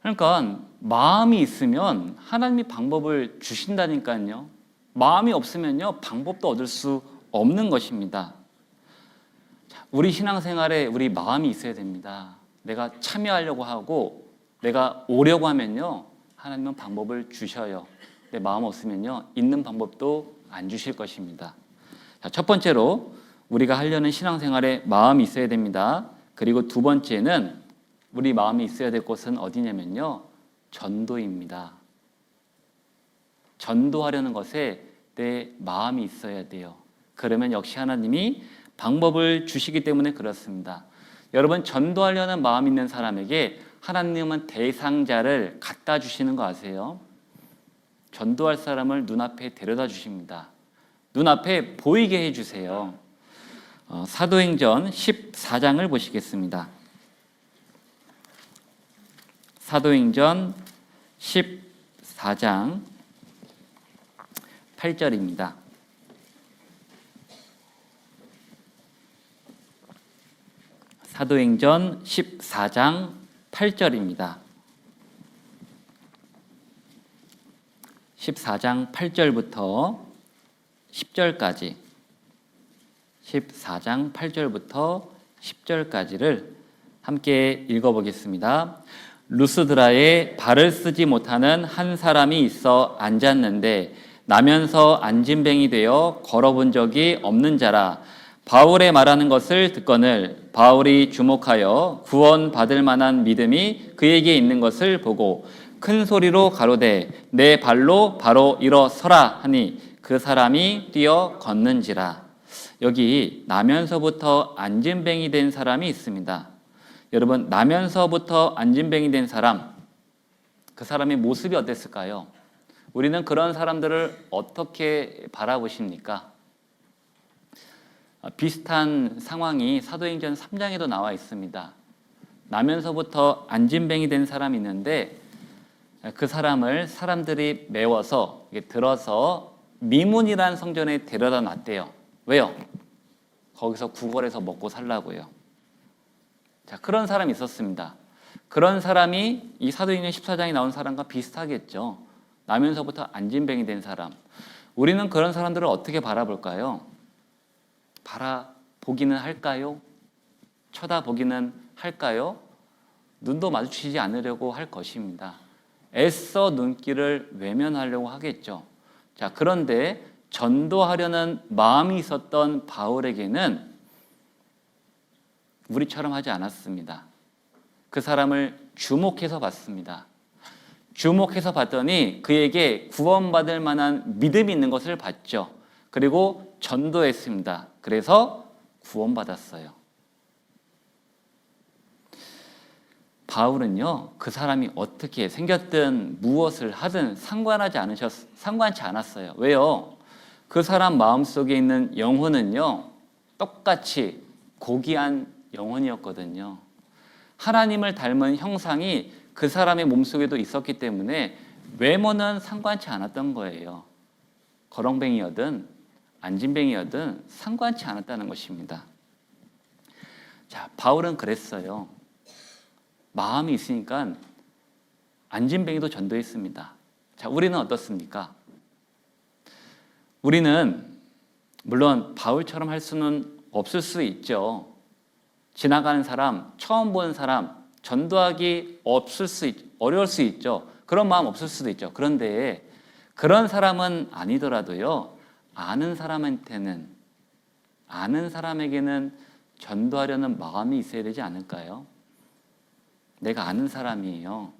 S1: 그러니까 마음이 있으면 하나님이 방법을 주신다니까요. 마음이 없으면요, 방법도 얻을 수 없는 것입니다. 우리 신앙생활에 우리 마음이 있어야 됩니다. 내가 참여하려고 하고 내가 오려고 하면요, 하나님은 방법을 주셔요. 내 마음 없으면요, 있는 방법도 안 주실 것입니다. 자, 첫 번째로 우리가 하려는 신앙생활에 마음이 있어야 됩니다. 그리고 두 번째는 우리 마음이 있어야 될 곳은 어디냐면요, 전도입니다. 전도하려는 것에 내 마음이 있어야 돼요. 그러면 역시 하나님이 방법을 주시기 때문에 그렇습니다. 여러분, 전도하려는 마음 있는 사람에게 하나님은 대상자를 갖다 주시는 거 아세요? 전도할 사람을 눈앞에 데려다 주십니다. 눈앞에 보이게 해주세요. 사도행전 14장을 보시겠습니다. 사도행전 14장 8절입니다. 사도행전 14장 8절입니다. 14장 8절부터 10절까지 14장 8절부터 10절까지를 함께 읽어보겠습니다. 루스드라에 발을 쓰지 못하는 한 사람이 있어 앉았는데 나면서 앉은뱅이 되어 걸어본 적이 없는 자라. 바울의 말하는 것을 듣거늘 바울이 주목하여 구원받을 만한 믿음이 그에게 있는 것을 보고 큰 소리로 가로되 내 발로 바로 일어서라 하니 그 사람이 뛰어 걷는지라. 여기 나면서부터 앉은뱅이 된 사람이 있습니다. 여러분, 나면서부터 앉은뱅이 된 사람, 그 사람의 모습이 어땠을까요? 우리는 그런 사람들을 어떻게 바라보십니까? 비슷한 상황이 사도행전 3장에도 나와 있습니다. 나면서부터 앉은뱅이 된 사람이 있는데 그 사람을 사람들이 메워서 들어서 미문이라는 성전에 데려다 놨대요. 왜요? 거기서 구걸해서 먹고 살라고요. 자, 그런 사람이 있었습니다. 그런 사람이 이 사도행전 14장에 나온 사람과 비슷하겠죠. 나면서부터 앉은뱅이 된 사람. 우리는 그런 사람들을 어떻게 바라볼까요? 바라보기는 할까요? 쳐다보기는 할까요? 눈도 마주치지 않으려고 할 것입니다. 애써 눈길을 외면하려고 하겠죠. 자, 그런데 전도하려는 마음이 있었던 바울에게는 우리처럼 하지 않았습니다. 그 사람을 주목해서 봤습니다. 주목해서 봤더니 그에게 구원받을 만한 믿음이 있는 것을 봤죠. 그리고 전도했습니다. 그래서 구원받았어요. 바울은요, 그 사람이 어떻게 생겼든 무엇을 하든 상관치 않았어요. 왜요? 그 사람 마음속에 있는 영혼은요, 똑같이 고귀한 영혼이었거든요. 하나님을 닮은 형상이 그 사람의 몸속에도 있었기 때문에 외모는 상관치 않았던 거예요. 거렁뱅이여든 앉은뱅이여든 상관치 않았다는 것입니다. 자, 바울은 그랬어요. 마음이 있으니까 앉은뱅이도 전도했습니다. 자, 우리는 어떻습니까? 우리는 물론 바울처럼 할 수는 없을 수 있죠. 지나가는 사람, 처음 보는 사람, 전도하기 어려울 수 있죠. 그런 마음 없을 수도 있죠. 그런데 그런 사람은 아니더라도요, 아는 사람에게는 전도하려는 마음이 있어야 되지 않을까요? 내가 아는 사람이에요.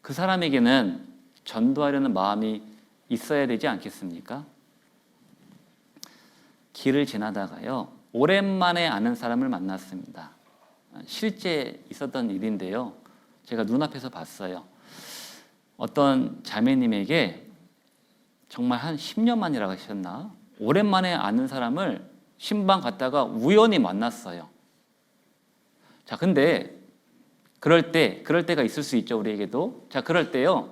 S1: 그 사람에게는 전도하려는 마음이 있어야 되지 않겠습니까? 길을 지나다가요, 오랜만에 아는 사람을 만났습니다. 실제 있었던 일인데요. 제가 눈앞에서 봤어요. 어떤 자매님에게 정말 한 10년 만이라고 하셨나? 오랜만에 아는 사람을 신방 갔다가 우연히 만났어요. 자, 근데 그럴 때가 있을 수 있죠, 우리에게도. 자, 그럴 때요,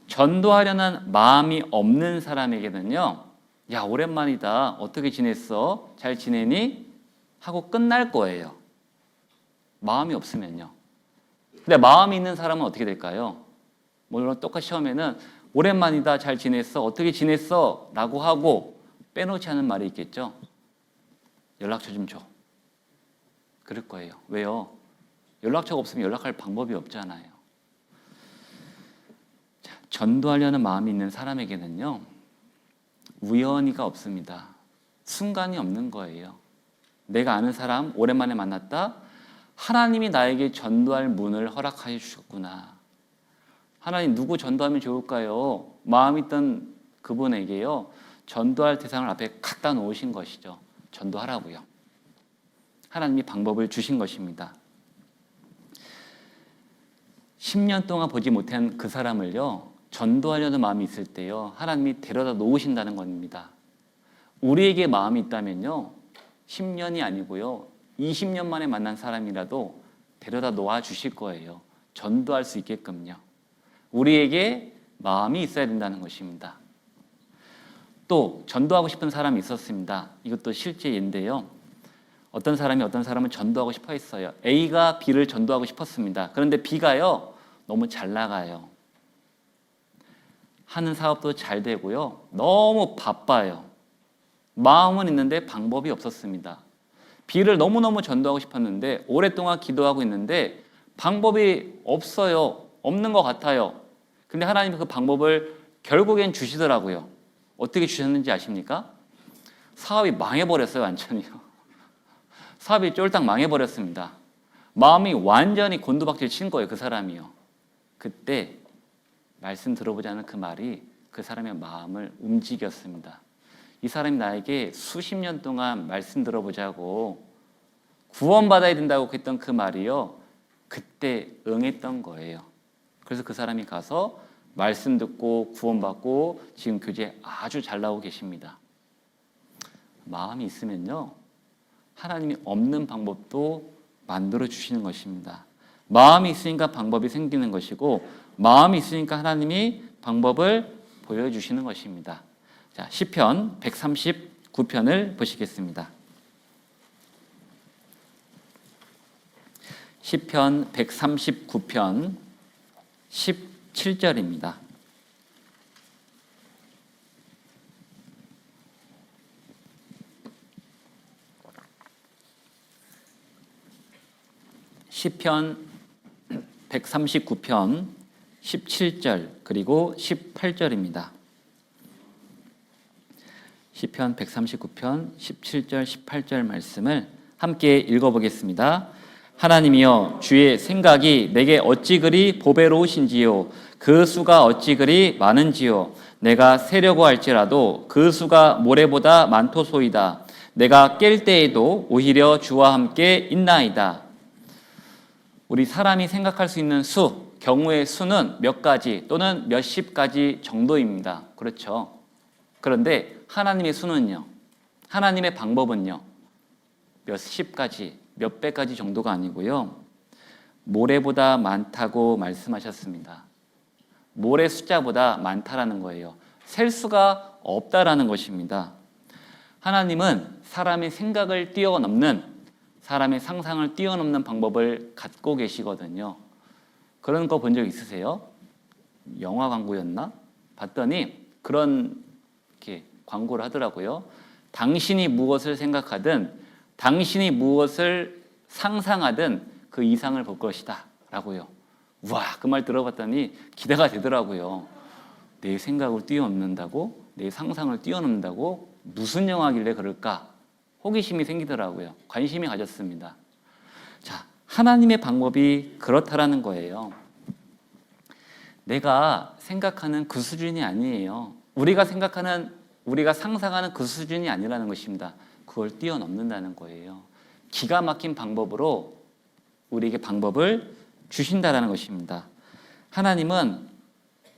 S1: 전도하려는 마음이 없는 사람에게는요, 야, 오랜만이다. 어떻게 지냈어? 잘 지내니? 하고 끝날 거예요. 마음이 없으면요. 근데 마음이 있는 사람은 어떻게 될까요? 물론 똑같이 처음에는 오랜만이다. 잘 지냈어? 어떻게 지냈어? 라고 하고 빼놓지 않은 말이 있겠죠. 연락처 좀 줘. 그럴 거예요. 왜요? 연락처가 없으면 연락할 방법이 없잖아요. 자, 전도하려는 마음이 있는 사람에게는요, 우연히가 없습니다. 순간이 없는 거예요. 내가 아는 사람 오랜만에 만났다. 하나님이 나에게 전도할 문을 허락하여 주셨구나. 하나님, 누구 전도하면 좋을까요? 마음 있던 그분에게요, 전도할 대상을 앞에 갖다 놓으신 것이죠. 전도하라고요. 하나님이 방법을 주신 것입니다. 10년 동안 보지 못한 그 사람을요, 전도하려는 마음이 있을 때요, 하나님이 데려다 놓으신다는 겁니다. 우리에게 마음이 있다면요, 10년이 아니고요. 20년 만에 만난 사람이라도 데려다 놓아 주실 거예요. 전도할 수 있게끔요. 우리에게 마음이 있어야 된다는 것입니다. 또 전도하고 싶은 사람이 있었습니다. 이것도 실제 예인데요. 어떤 사람이 어떤 사람을 전도하고 싶어 했어요. A가 B를 전도하고 싶었습니다. 그런데 B가요, 너무 잘 나가요. 하는 사업도 잘 되고요. 너무 바빠요. 마음은 있는데 방법이 없었습니다. B를 너무너무 전도하고 싶었는데 오랫동안 기도하고 있는데 방법이 없어요. 없는 것 같아요. 근데 하나님이 그 방법을 결국엔 주시더라고요. 어떻게 주셨는지 아십니까? 사업이 망해버렸어요, 완전히요. 사업이 쫄딱 망해버렸습니다. 마음이 완전히 곤두박질 친 거예요, 그 사람이요. 그때 말씀 들어보자는 그 말이 그 사람의 마음을 움직였습니다. 이 사람이 나에게 수십 년 동안 말씀 들어보자고 구원받아야 된다고 했던 그 말이요, 그때 응했던 거예요. 그래서 그 사람이 가서 말씀 듣고 구원받고 지금 교제에 아주 잘 나오고 계십니다. 마음이 있으면요, 하나님이 없는 방법도 만들어 주시는 것입니다. 마음이 있으니까 방법이 생기는 것이고 마음이 있으니까 하나님이 방법을 보여주시는 것입니다. 자, 시편 139편을 보시겠습니다. 시편 139편 17절입니다. 시편 139편 17절 그리고 18절입니다. 시편 139편 17절 18절 말씀을 함께 읽어보겠습니다. 하나님이여, 주의 생각이 내게 어찌 그리 보배로우신지요, 그 수가 어찌 그리 많은지요. 내가 세려고 할지라도 그 수가 모래보다 많도소이다. 내가 깰 때에도 오히려 주와 함께 있나이다. 우리 사람이 생각할 수 있는 수, 경우의 수는 몇 가지 또는 몇십 가지 정도입니다. 그렇죠? 그런데 하나님의 수는요, 하나님의 방법은요, 몇십 가지, 몇백 가지 정도가 아니고요, 모래보다 많다고 말씀하셨습니다. 모래 숫자보다 많다라는 거예요. 셀 수가 없다라는 것입니다. 하나님은 사람의 생각을 뛰어넘는, 사람의 상상을 뛰어넘는 방법을 갖고 계시거든요. 그런 거 본 적 있으세요? 영화 광고였나? 봤더니 그런 이렇게 광고를 하더라고요. 당신이 무엇을 생각하든, 당신이 무엇을 상상하든 그 이상을 볼 것이다 라고요. 우와, 그 말 들어봤더니 기대가 되더라고요. 내 생각을 뛰어넘는다고? 내 상상을 뛰어넘는다고? 무슨 영화길래 그럴까? 호기심이 생기더라고요. 관심이 가졌습니다. 자, 하나님의 방법이 그렇다라는 거예요. 내가 생각하는 그 수준이 아니에요. 우리가 생각하는, 우리가 상상하는 그 수준이 아니라는 것입니다. 그걸 뛰어넘는다는 거예요. 기가 막힌 방법으로 우리에게 방법을 주신다라는 것입니다. 하나님은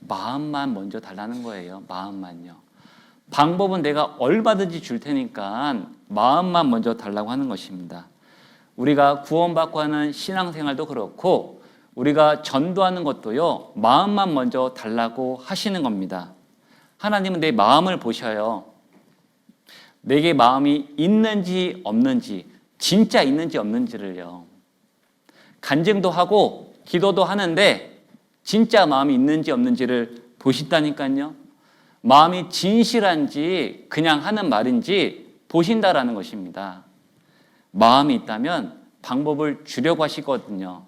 S1: 마음만 먼저 달라는 거예요. 마음만요. 방법은 내가 얼마든지 줄 테니까 마음만 먼저 달라고 하는 것입니다. 우리가 구원받고 하는 신앙생활도 그렇고 우리가 전도하는 것도요, 마음만 먼저 달라고 하시는 겁니다. 하나님은 내 마음을 보셔요. 내게 마음이 있는지 없는지, 진짜 있는지 없는지를요. 간증도 하고 기도도 하는데 진짜 마음이 있는지 없는지를 보신다니까요. 마음이 진실한지 그냥 하는 말인지 보신다라는 것입니다. 마음이 있다면 방법을 주려고 하시거든요.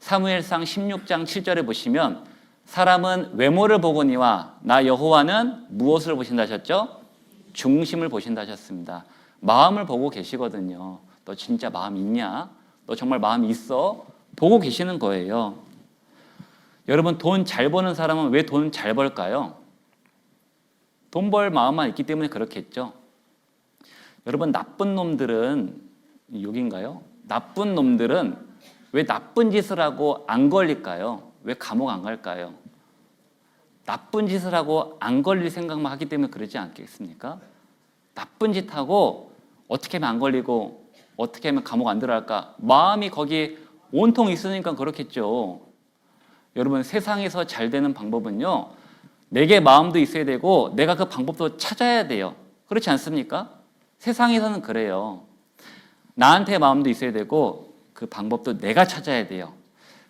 S1: 사무엘상 16장 7절에 보시면 사람은 외모를 보거니와 나 여호와는 무엇을 보신다 하셨죠? 중심을 보신다 하셨습니다. 마음을 보고 계시거든요. 너 진짜 마음 있냐? 너 정말 마음이 있어? 보고 계시는 거예요. 여러분, 돈 잘 버는 사람은 왜 돈 잘 벌까요? 돈 벌 마음만 있기 때문에 그렇겠죠. 여러분, 나쁜 놈들은, 욕인가요? 나쁜 놈들은 왜 나쁜 짓을 하고 안 걸릴까요? 왜 감옥 안 갈까요? 나쁜 짓을 하고 안 걸릴 생각만 하기 때문에 그러지 않겠습니까? 나쁜 짓 하고 어떻게 하면 안 걸리고 어떻게 하면 감옥 안 들어갈까? 마음이 거기에 온통 있으니까 그렇겠죠. 여러분, 세상에서 잘 되는 방법은요, 내게 마음도 있어야 되고 내가 그 방법도 찾아야 돼요. 그렇지 않습니까? 세상에서는 그래요. 나한테 마음도 있어야 되고 그 방법도 내가 찾아야 돼요.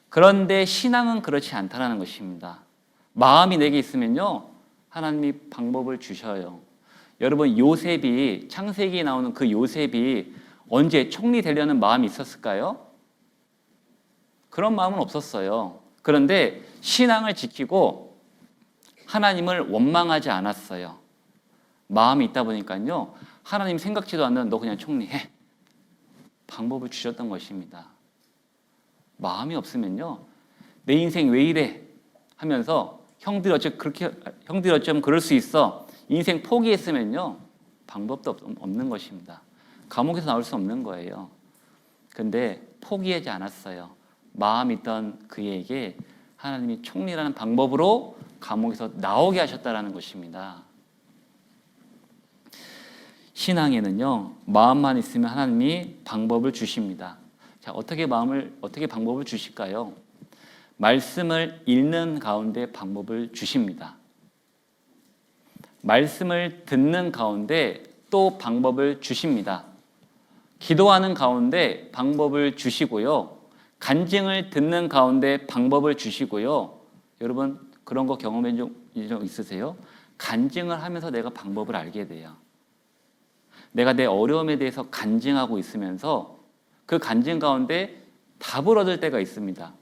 S1: 그런데 신앙은 그렇지 않다는 것입니다. 마음이 내게 있으면요, 하나님이 방법을 주셔요. 여러분, 요셉이, 창세기에 나오는 그 요셉이 언제 총리 되려는 마음이 있었을까요? 그런 마음은 없었어요. 그런데 신앙을 지키고 하나님을 원망하지 않았어요. 마음이 있다 보니까요, 하나님 생각지도 않는 너 그냥 총리해. 방법을 주셨던 것입니다. 마음이 없으면요, 내 인생 왜 이래? 하면서 형들이 어쩜 그럴 수 있어? 인생 포기했으면요, 방법도 없는 것입니다. 감옥에서 나올 수 없는 거예요. 근데 포기하지 않았어요. 마음 있던 그에게 하나님이 총리라는 방법으로 감옥에서 나오게 하셨다는 것입니다. 신앙에는요, 마음만 있으면 하나님이 방법을 주십니다. 자, 어떻게 방법을 주실까요? 말씀을 읽는 가운데 방법을 주십니다. 말씀을 듣는 가운데 또 방법을 주십니다. 기도하는 가운데 방법을 주시고요. 간증을 듣는 가운데 방법을 주시고요. 여러분, 그런 거 경험해 적 있으세요? 간증을 하면서 내가 방법을 알게 돼요. 내가 내 어려움에 대해서 간증하고 있으면서 그 간증 가운데 답을 얻을 때가 있습니다.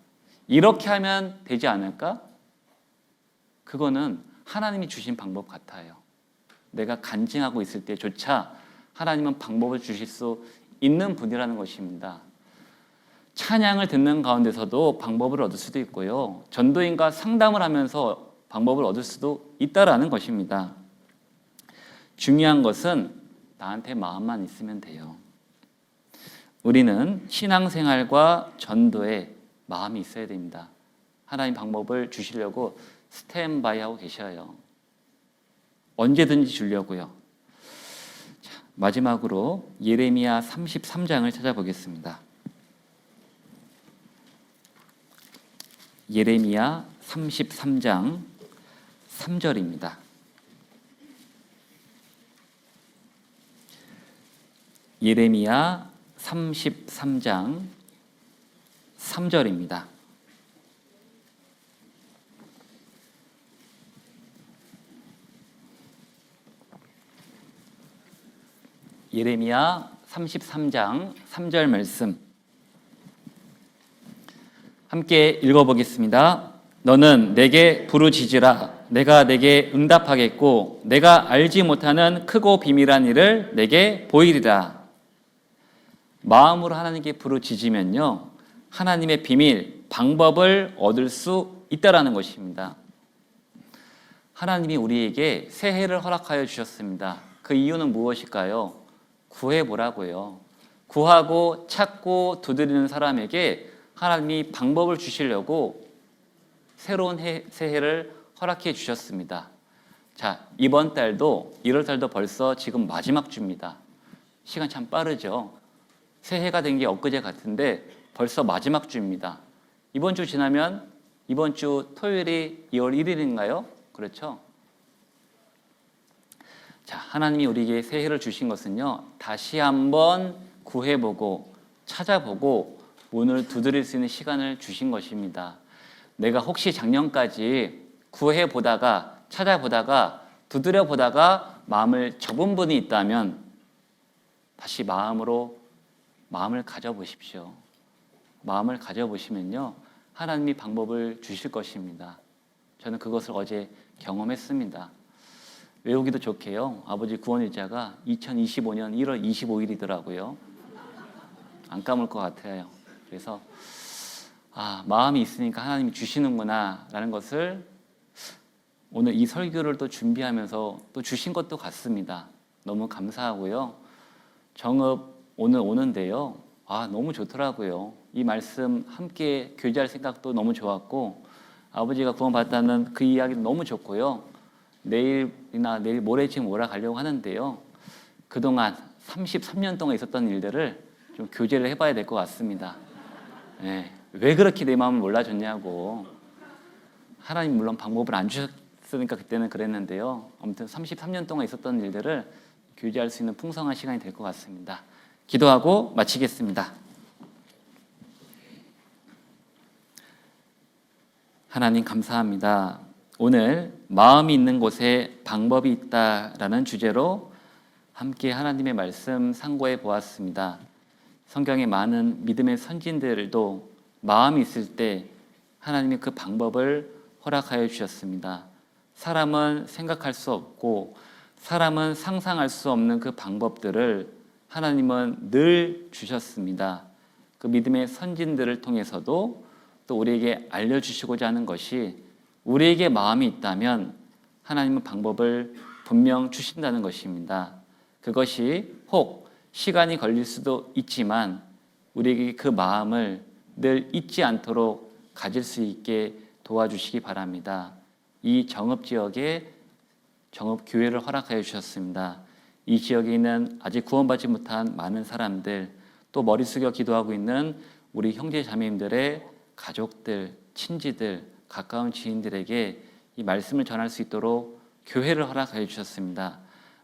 S1: 이렇게 하면 되지 않을까? 그거는 하나님이 주신 방법 같아요. 내가 간증하고 있을 때조차 하나님은 방법을 주실 수 있는 분이라는 것입니다. 찬양을 듣는 가운데서도 방법을 얻을 수도 있고요. 전도인과 상담을 하면서 방법을 얻을 수도 있다라는 것입니다. 중요한 것은 나한테 마음만 있으면 돼요. 우리는 신앙생활과 전도에 마음이 있어야 됩니다. 하나님 방법을 주시려고 스탠바이 하고 계셔요. 언제든지 주려고요. 자, 마지막으로 예레미야 33장을 찾아보겠습니다. 예레미야 33장 3절입니다. 예레미야 33장 3절입니다. 예레미야 33장 3절 말씀 함께 읽어보겠습니다. 너는 내게 부르짖으라. 내가 내게 응답하겠고 내가 알지 못하는 크고 비밀한 일을 내게 보이리라. 마음으로 하나님께 부르짖으면요, 하나님의 비밀, 방법을 얻을 수 있다라는 것입니다. 하나님이 우리에게 새해를 허락하여 주셨습니다. 그 이유는 무엇일까요? 구해보라고요. 구하고 찾고 두드리는 사람에게 하나님이 방법을 주시려고 새로운 새해를 허락해 주셨습니다. 자, 이번 달도 1월 달도 벌써 지금 마지막 주입니다. 시간 참 빠르죠. 새해가 된 게 엊그제 같은데 벌써 마지막 주입니다. 이번 주 지나면 이번 주 토요일이 2월 1일인가요? 그렇죠? 자, 하나님이 우리에게 새해를 주신 것은요, 다시 한번 구해보고 찾아보고 문을 두드릴 수 있는 시간을 주신 것입니다. 내가 혹시 작년까지 구해보다가 찾아보다가 두드려보다가 마음을 접은 분이 있다면 다시 마음을 가져보십시오. 마음을 가져보시면요, 하나님이 방법을 주실 것입니다. 저는 그것을 어제 경험했습니다. 외우기도 좋게요. 아버지 구원일자가 2025년 1월 25일이더라고요. 안 까먹을 것 같아요. 그래서 마음이 있으니까 하나님이 주시는구나 라는 것을 오늘 이 설교를 또 준비하면서 또 주신 것도 같습니다. 너무 감사하고요. 정읍 오늘 오는데요, 너무 좋더라고요. 이 말씀 함께 교제할 생각도 너무 좋았고, 아버지가 구원받았다는 그 이야기도 너무 좋고요. 내일 모레쯤 오라 가려고 하는데요, 그동안 33년 동안 있었던 일들을 좀 교제를 해봐야 될 것 같습니다. 예, 왜 그렇게 내 마음을 몰라줬냐고. 하나님 물론 방법을 안 주셨으니까 그때는 그랬는데요. 아무튼 33년 동안 있었던 일들을 교제할 수 있는 풍성한 시간이 될 것 같습니다. 기도하고 마치겠습니다. 하나님 감사합니다. 오늘 마음이 있는 곳에 방법이 있다라는 주제로 함께 하나님의 말씀 상고해 보았습니다. 성경의 많은 믿음의 선진들도 마음이 있을 때 하나님이 그 방법을 허락하여 주셨습니다. 사람은 생각할 수 없고 사람은 상상할 수 없는 그 방법들을 하나님은 늘 주셨습니다. 그 믿음의 선진들을 통해서도 또 우리에게 알려주시고자 하는 것이 우리에게 마음이 있다면 하나님은 방법을 분명 주신다는 것입니다. 그것이 혹 시간이 걸릴 수도 있지만 우리에게 그 마음을 늘 잊지 않도록 가질 수 있게 도와주시기 바랍니다. 이 정읍지역에 정읍교회를 허락하여 주셨습니다. 이 지역에 있는 아직 구원받지 못한 많은 사람들, 또 머리 숙여 기도하고 있는 우리 형제 자매님들의 가족들, 친지들, 가까운 지인들에게 이 말씀을 전할 수 있도록 교회를 허락하여 주셨습니다.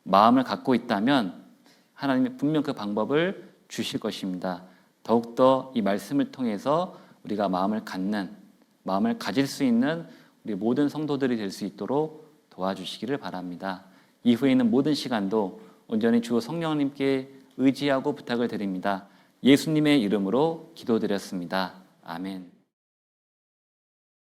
S1: 마음을 갖고 있다면 하나님이 분명 그 방법을 주실 것입니다. 더욱더 이 말씀을 통해서 우리가 마음을 갖는, 마음을 가질 수 있는 우리 모든 성도들이 될 수 있도록 도와주시기를 바랍니다. 이후에 있는 모든 시간도 온전히 주 성령님께 의지하고 부탁을 드립니다. 예수님의 이름으로 기도드렸습니다. 아멘.